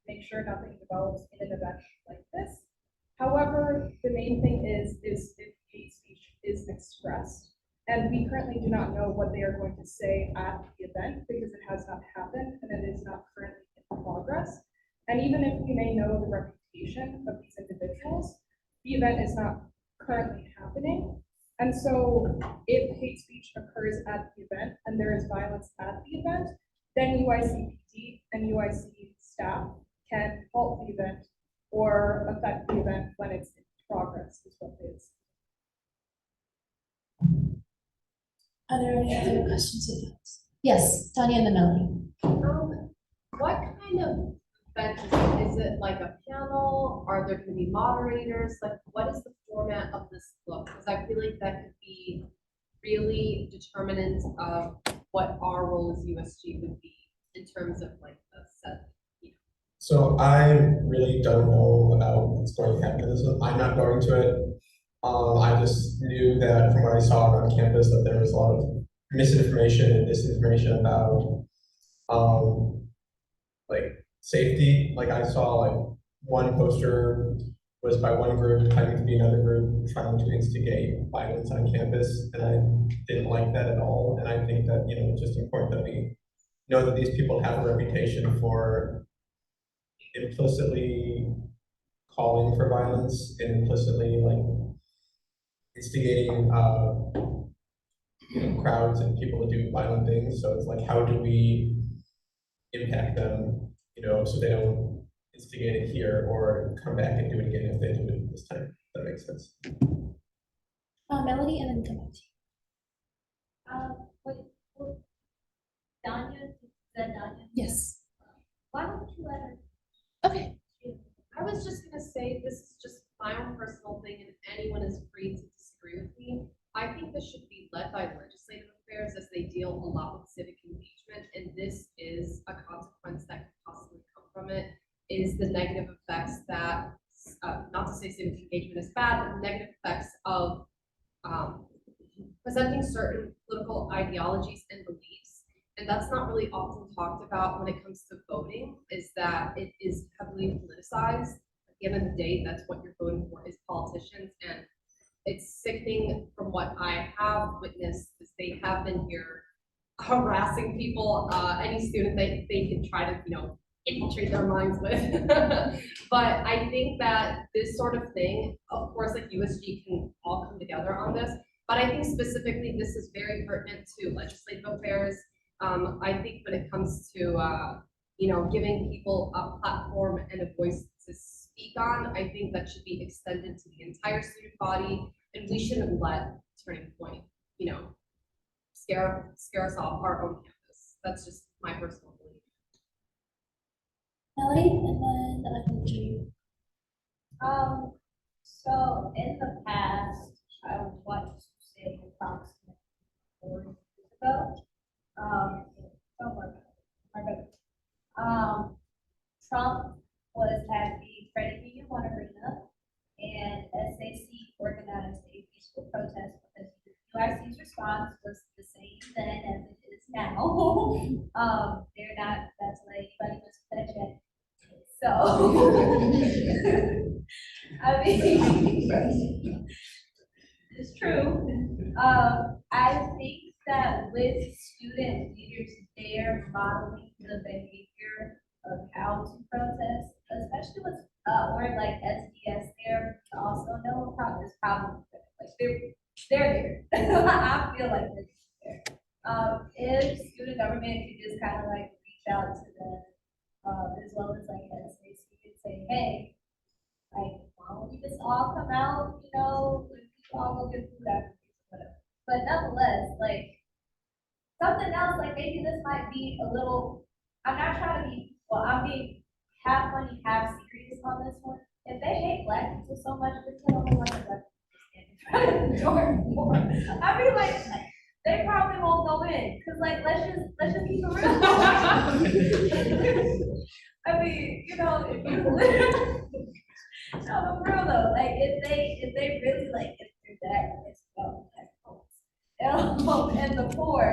make sure nothing develops in an event like this. However, the main thing is if hate speech is expressed. And we currently do not know what they are going to say at the event because it has not happened and it is not currently in progress. And even if we may know the reputation of these individuals, the event is not currently happening. And so if hate speech occurs at the event and there is violence at the event, then UIC PD and UIC staff can halt the event or affect the event when it's in progress, is what it is. Are there any other questions or thoughts? Yes, Tanya and then Melanie. What kind of event is it? Is it like a panel? Are there gonna be moderators? Like, what is the format of this look? Because I feel like that could be really determinant of what our role as USG would be in terms of like the set. So I really don't know about what's going to happen. I'm not going to it. I just knew that from what I saw around campus that there was a lot of misinformation and disinformation about like safety. Like I saw like one poster was by one group claiming to be another group trying to instigate violence on campus, and I didn't like that at all. And I think that it's just important that we know that these people have a reputation for implicitly calling for violence and implicitly like instigating crowds and people to do violent things. So it's like, how do we impact them, so they don't instigate it here or come back and do it again if they do it this time? That makes sense. Melanie, and then come back to Wait, Danya, Danya? Yes. Why don't you let her? Okay. I was just gonna say, this is just my own personal thing, and anyone is free to disagree with me. I think this should be led by legislative affairs as they deal a lot with civic engagement, and this is a consequence that could possibly come from it, is the negative effects that, not to say civic engagement is bad, but the negative effects of presenting certain political ideologies and beliefs. And that's not really often talked about when it comes to voting, is that it is heavily politicized. At the end of the day, that's what you're voting for, is politicians. And it's sickening from what I have witnessed, is they have been here harassing people, any student they can try to, infiltrate their minds with. But I think that this sort of thing, of course, like USG can all come together on this, but I think specifically this is very pertinent to legislative affairs. I think when it comes to, giving people a platform and a voice to speak on, I think that should be extended to the entire student body, and we shouldn't let Turning Point, scare us off our own campus. That's just my personal belief. Melanie, and then I can do you. So in the past, I would want to say approximately 4 years ago, Trump was at the Credit Union One Arena, and SAC organized a peaceful protest because UIC's response was the same then as it is now. They're not, that's like anybody must that check. So, I mean, it's true. I think that with student leaders, they're modeling the behavior of how to protest, especially with word like SDS there. Also know this problem. Like they're there. I feel like they're there. If student government could just kind of like reach out to them, as well as like SAC and say, hey, like, why don't we just all come out, we all go get food after whatever. But nonetheless, like, something else, like maybe this might be a little, I'm not trying to be, well, I'm being half funny, half serious on this one. If they hate black people so much, just get a whole bunch of black people I mean, like, they probably won't go in, cause like, let's just keep it real. I mean, if you no, for real though, like, if they really like, if they're that, it's about and the poor,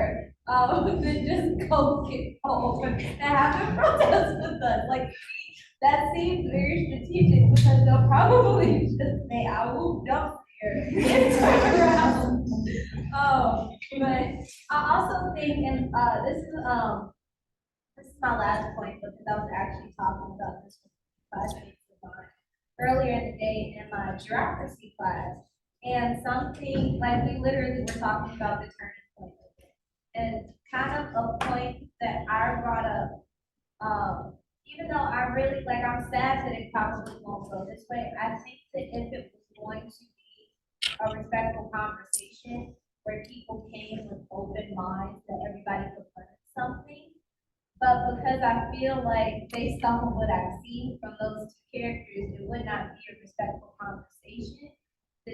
then just go get home and have them protest with us. Like, that seems very strategic because they'll probably just say, I will dump here and turn around. But I also think, and this is my last point because I was actually talking about this with classmates of mine earlier in the day in my bureaucracy class. And something like we literally were talking about the turning point of it. And kind of a point that I brought up, even though I really like, I'm sad that it probably won't go this way. I think that if it was going to be a respectful conversation where people came with open minds that everybody could learn because I feel like based on what I've seen from those two characters, it would not be a respectful conversation.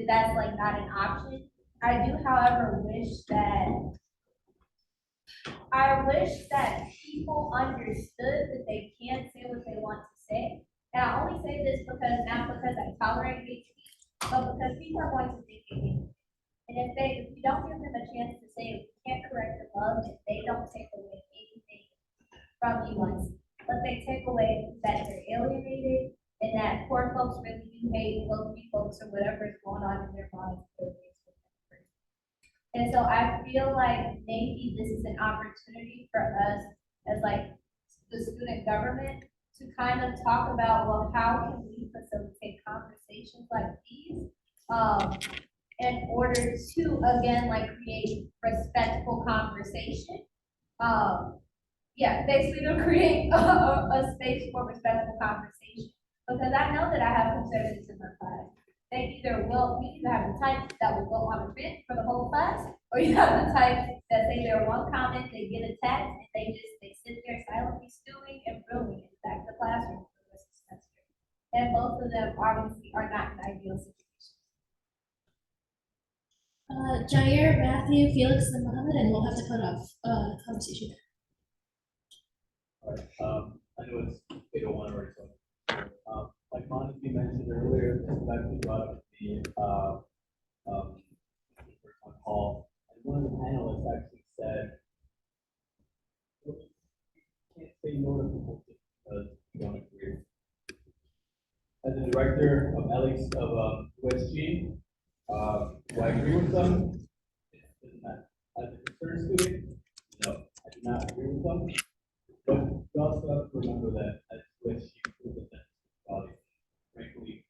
That's like not an option. I do, however, wish that people understood that they can say what they want to say. And I only say this because not because I tolerate hate speech, but because people are going to think they hate. And if you don't give them a chance to say it, you can't correct the love, if they don't take away anything from you once, but they take away that they're alienated and that poor folks really do hate wealthy folks or whatever is going on in their minds. And so I feel like maybe this is an opportunity for us as like the student government to kind of talk about, well, how can we facilitate conversations like these in order to, again, like create respectful conversation. Yeah, basically to create a space for respectful conversation. Because I know that I have conservatives in my class. They either you either have the type that will go on a rant for the whole class, or you have the type that say their one comment, they get attacked, and they sit there silently stewing and brewing in the back of the classroom for the rest of the semester. And both of them obviously are not an ideal situation. Jair, Matthew, Felix, and Mohammed, and we'll have to cut off the conversation. All right, I know it's 8:01 already, so, like Monica mentioned earlier, this is actually brought up the, on call, and one of the panelists actually said, you can't say no to people just because you don't agree. As the director of USG, do I agree with them? It doesn't matter. As a concerned student, no, I do not agree with them. But you also have to remember that as USG represents body, frankly,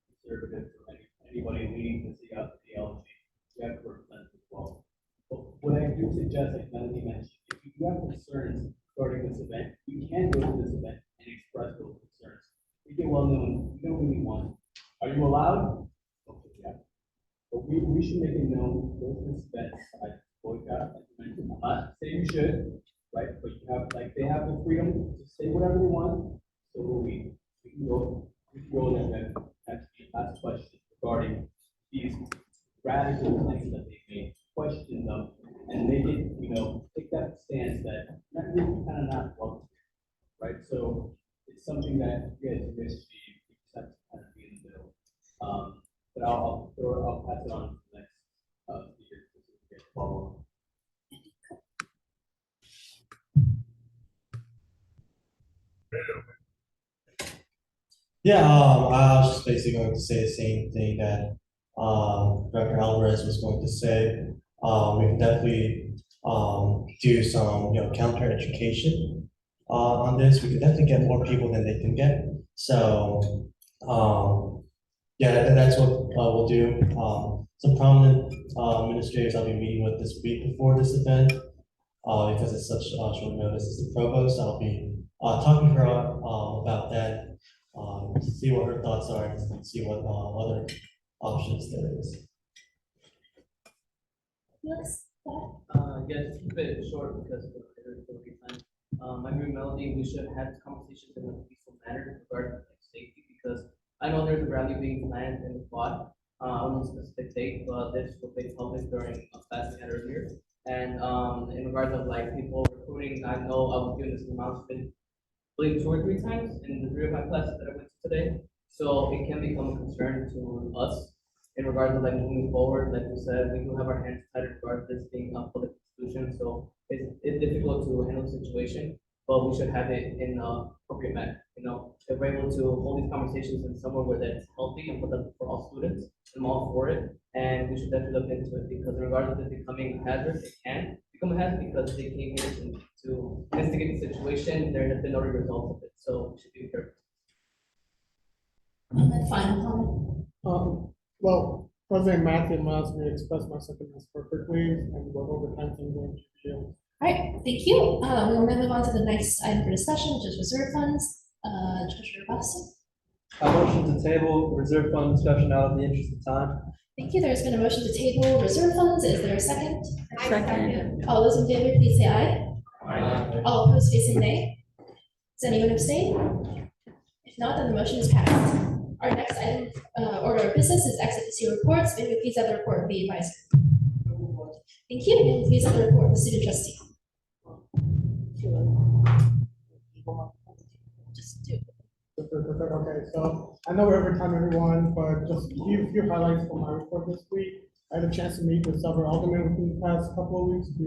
conservative or anybody leaning to see out the theology, you have to represent as well. But what I do suggest, like Melanie mentioned, if you do have concerns regarding this event, you can go to this event and express those concerns. We get well known, you don't really want. Are you allowed? Okay, yeah. But we should make it known, go to this event, I boycott, like you mentioned, I'm not saying you should, right? But you have, like, they have the freedom to say whatever they want, so we can go and actually ask questions regarding these radical things that they made, question them, and make it, take that stance that not really kind of not welcome, right? So it's something that you guys wish to be, you just have to kind of be in the middle. But I'll pass it on to the next speaker to follow. Yeah, I was just basically going to say the same thing that Dr. Alvarez was going to say. We can definitely do some, counter education on this. We can definitely get more people than they can get. So, yeah, that's what we'll do. Some prominent administrators I'll be meeting with this week before this event, because it's such short notice. Is the provost. I'll be talking to her about that. See what her thoughts are and see what other options there is. Yes. Yeah, just keep it short because of the time. I agree with Melody, we should have conversations in a peaceful manner regarding safety, because I know there's a rally being planned in the quad on a specific date, but this will be public during a class we had earlier. And in regards of like people recruiting, I know I was given this announcement, I believe 2 or 3 times in the 3 of my classes that I went to today. So it can become a concern to us in regards to like moving forward. Like we said, we do have our hands tied in regards to this being a public institution, so it's difficult to handle the situation, but we should have it in appropriate manner. If we're able to hold these conversations in somewhere where that's healthy and productive for all students, I'm all for it. And we should definitely look into it, because regardless of it becoming a hazard, it can become a hazard because they came here to investigate the situation. There has been no result of it, so we should be careful. And then final comment. Well, President Matthew asked me to express my sentiments perfectly and what overtime I'm going to do. All right, thank you. We'll move on to the next item for discussion, which is reserve funds. Treasurer Boston. I motion to table reserve fund discussion out of the interest of time. Thank you. There's been a motion to table reserve funds. Is there a second? Second. All those in favor, please say aye. Aye. All opposed, facing nay. Does anyone abstain? If not, then the motion is passed. Our next item, order of business is exit reports. May we please have the report of the advisor? Thank you. May we please have the report of the student trustee? Just do. Okay, so I know we're over time, everyone, but just a few highlights from my report this week. I had a chance to meet with several aldermen within the past couple of weeks to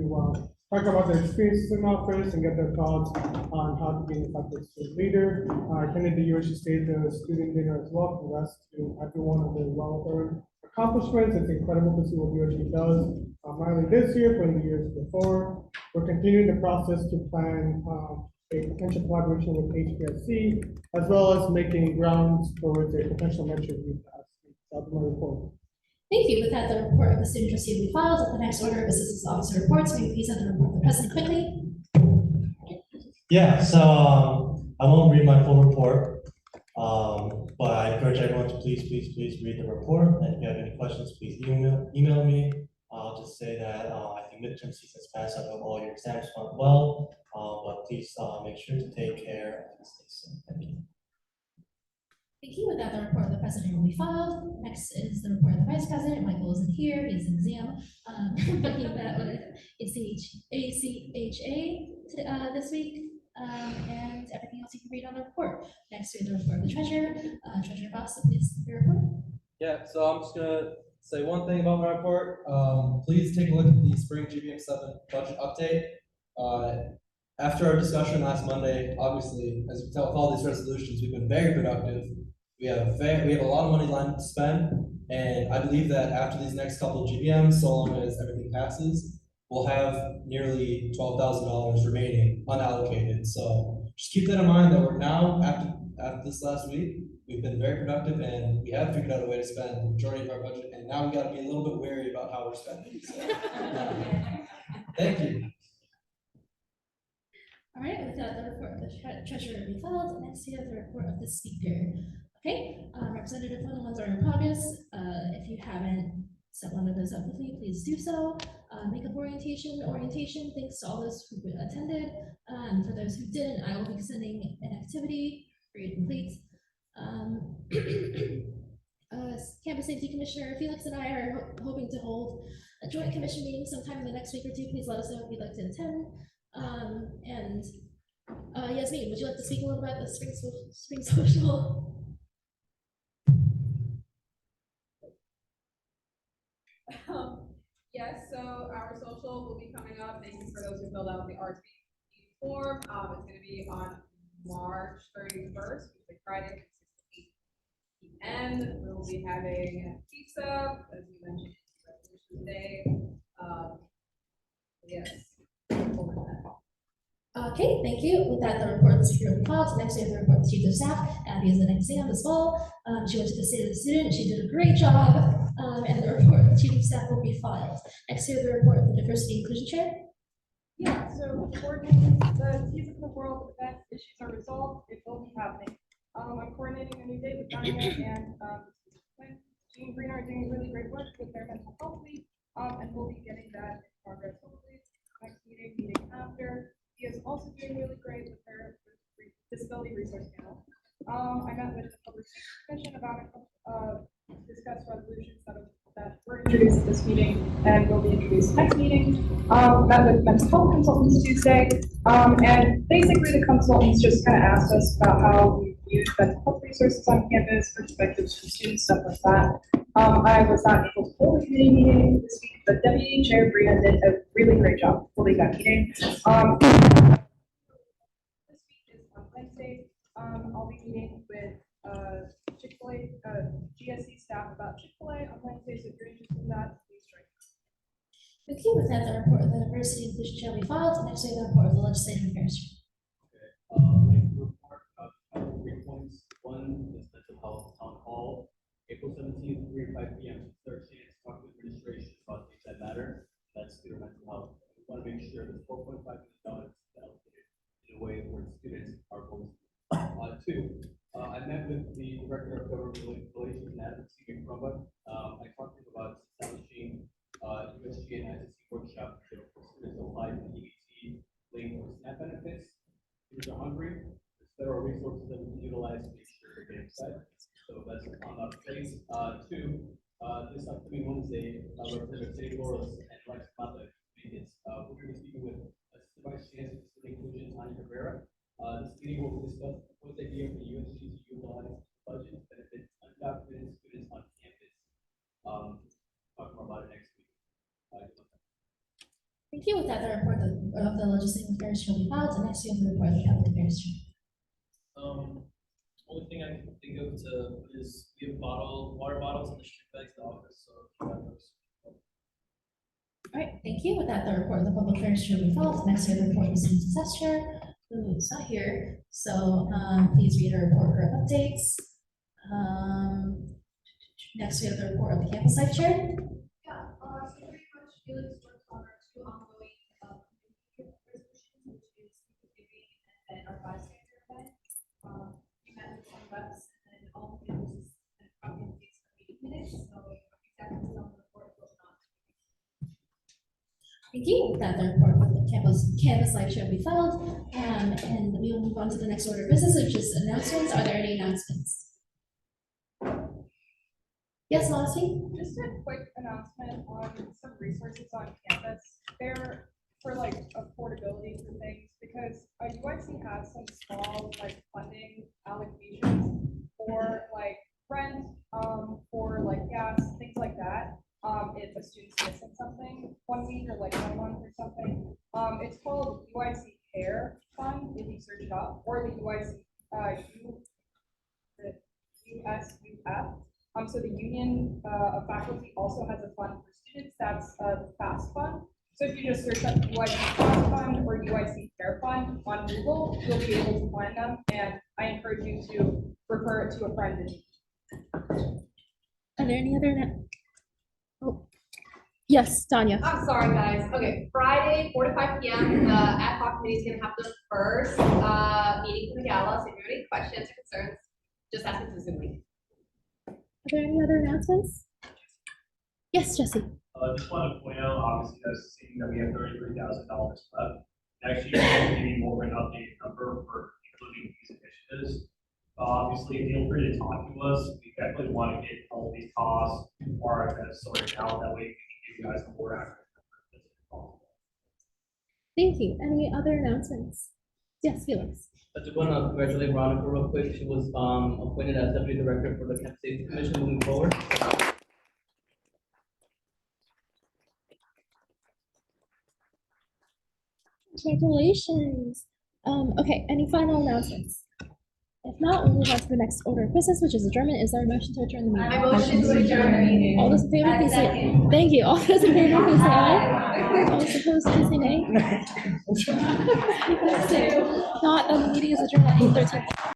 talk about their experiences in office and get their thoughts on how to be an effective student leader. I attended the USG State student dinner as well. Congrats to everyone on their well-earned accomplishments. It's incredible to see what USG does, not only this year, but in the years before. We're continuing the process to plan a potential collaboration with HPSC, as well as making grounds towards a potential mentor youth class. That's my report. Thank you. With that, the report of the student trustee will be filed. The next order of business is officer reports. May we please have the report of the president quickly? Yeah, so I won't read my full report, but I encourage everyone to please read the report. And if you have any questions, please email me. I'll just say that I think midterm season's passed. I hope all your exams went well, but please make sure to take care and stay safe. Thank you. Thank you. With that, the report of the president will be filed. Next is the report of the vice president. Michael isn't here. He's in exam. But he met with ACHA this week. And everything else you can read on the report. Next, we have the report of the treasurer. Treasurer Foster, please, your report. Yeah, so I'm just gonna say one thing about my report. Please take a look at the spring GBM7 budget update. After our discussion last Monday, obviously, as you can tell with all these resolutions, we've been very productive. We have a lot of money lined to spend, and I believe that after these next couple of GBMs, so long as everything passes, we'll have nearly $12,000 remaining unallocated. So just keep that in mind that we're now, after this last week, we've been very productive and we have figured out a way to spend the majority of our budget, and now we gotta be a little bit wary about how we're spending. So, thank you. All right, with that, the report of the treasurer will be filed. Next, we have the report of the speaker. Okay, representative one-on-ones are in progress. If you haven't set one of those up with me, please do so. Makeup orientation, thanks to all those who attended. For those who didn't, I will be sending an activity for you to complete. Campus Safety Commissioner Felix and I are hoping to hold a joint commission meeting sometime in the next week or two. Please let us know if you'd like to attend. Yasmin, would you like to speak a little about the spring social? Yes, so our social will be coming up. Thank you for those who filled out the RSVP form. It's going to be on March 31st, which is Friday, 6 to 8 p.m. We'll be having pizza, as you mentioned today. Yes. Okay, thank you. With that, the report of the speaker will be filed. Next, we have the report of the chief of staff. Abby is an exam as well. She went to the state of the student. She did a great job. And the report of the chief of staff will be filed. Next, we have the report of the diversity inclusion chair. Yeah, so coordinating the Season of the World event issues are resolved. It will be happening. I'm coordinating a new date with Diamond and Jean Green are doing really great work with their mental health week. And we'll be getting that in progress hopefully next meeting after. He is also doing really great with her disability resource panel. I met with the Public Safety Commission about discuss resolutions that were introduced at this meeting and will be introduced next meeting. Met with mental health consultants Tuesday, and basically the consultants just kind of asked us about how we use mental health resources on campus, perspectives from students, stuff like that. I was not able to hold a committee meeting this week, but Deputy Chair Brina did a really great job holding that meeting. This week is on Wednesday. I'll be meeting with Chick-fil-A, GSC staff about Chick-fil-A on Wednesday, so if you're interested in that, please join us. Okay, with that, the report of the diversity inclusion chair will be filed. Next, we have the report of the legislative affairs. Like to report about 3 points. One is mental health town hall, April 17th, 3 to 5 p.m. Thursday, to talk to administration about things that matter. That's student mental health. We want to make sure that $4.5 million is allocated in a way where students are both. Two, I met with the director of government relations and advocacy in Chromebook. I talked to him about establishing USG and advocacy workshop for students to apply for the EBT link for SNAP benefits. Students are hungry, resources that we can utilize to make sure we're getting set. So that's on that place. Two, this upcoming Wednesday, Representative City Flores and Rex Mata, we're going to be speaking with Assistant Vice Chancellor for Inclusion, Tanya Rivera. This meeting will discuss the proposed idea for the USG to utilize budget to benefit undocumented students on campus. Talk more about it next week. Thank you. With that, the report of the legislative affairs shall be filed, and next we have the report of the capital affairs. Only thing I can think of is we have water bottles in the street bags in the office, so if you have those. All right, thank you. With that, the report of the public affairs shall be filed. Next we have the report of the student success chair, who is not here. So please read her report or updates. Next we have the report of the campus life chair. Yeah, so pretty much Felix worked on our two ongoing resolutions, which is giving and then our bystander event. We met with some reps and then all we did was just copy and paste the meeting minutes, so exactly some of the report was not. Thank you. With that, the report of the campus life shall be filed. And we will move on to the next order of business, which is announcements. Are there any announcements? Yes, Marcy? Just a quick announcement on some resources on campus. They're for like affordability for things, because UIC has some small like funding allocations for like rent, for like gas, things like that. If a student's missing something 1 week or like 1 month or something, it's called UIC Care Fund if you search it up, or the UIC the USUF. So the Union of Faculty also has a fund for students. That's the FAST Fund. So if you just search up UIC FAST Fund or UIC Care Fund on Google, you'll be able to find them. And I encourage you to refer it to a friend. Are there any other? Oh, yes, Tanya. I'm sorry, guys. Okay, Friday, 4 to 5 p.m. The ad hoc committee is going to have the first meeting for the gala. So if you have any questions or concerns, just ask it to Zoom link. Are there any other announcements? Yes, Jesse. Just want to point out, obviously, that's seeing that we have $33,000 left. Next year, we'll give you more of an updated number for including these initiatives. Obviously, feel free to talk to us. We definitely want to get all these costs or events sorted out. That way, we can give you guys a more accurate number. Thank you. Any other announcements? Yes, Felix. I just want to congratulate Veronica real quick. She was appointed as Deputy Director for the Campus Safety Commission moving forward. Congratulations. Okay, any final announcements? If not, we'll move on to the next order of business, which is adjournment. Is there a motion to adjourn the meeting? I motion to adjourn the meeting. All those in favor, please say. Thank you. All those in favor, please say aye. All those opposed, please say nay. Not, the meeting is adjourned at 8:13.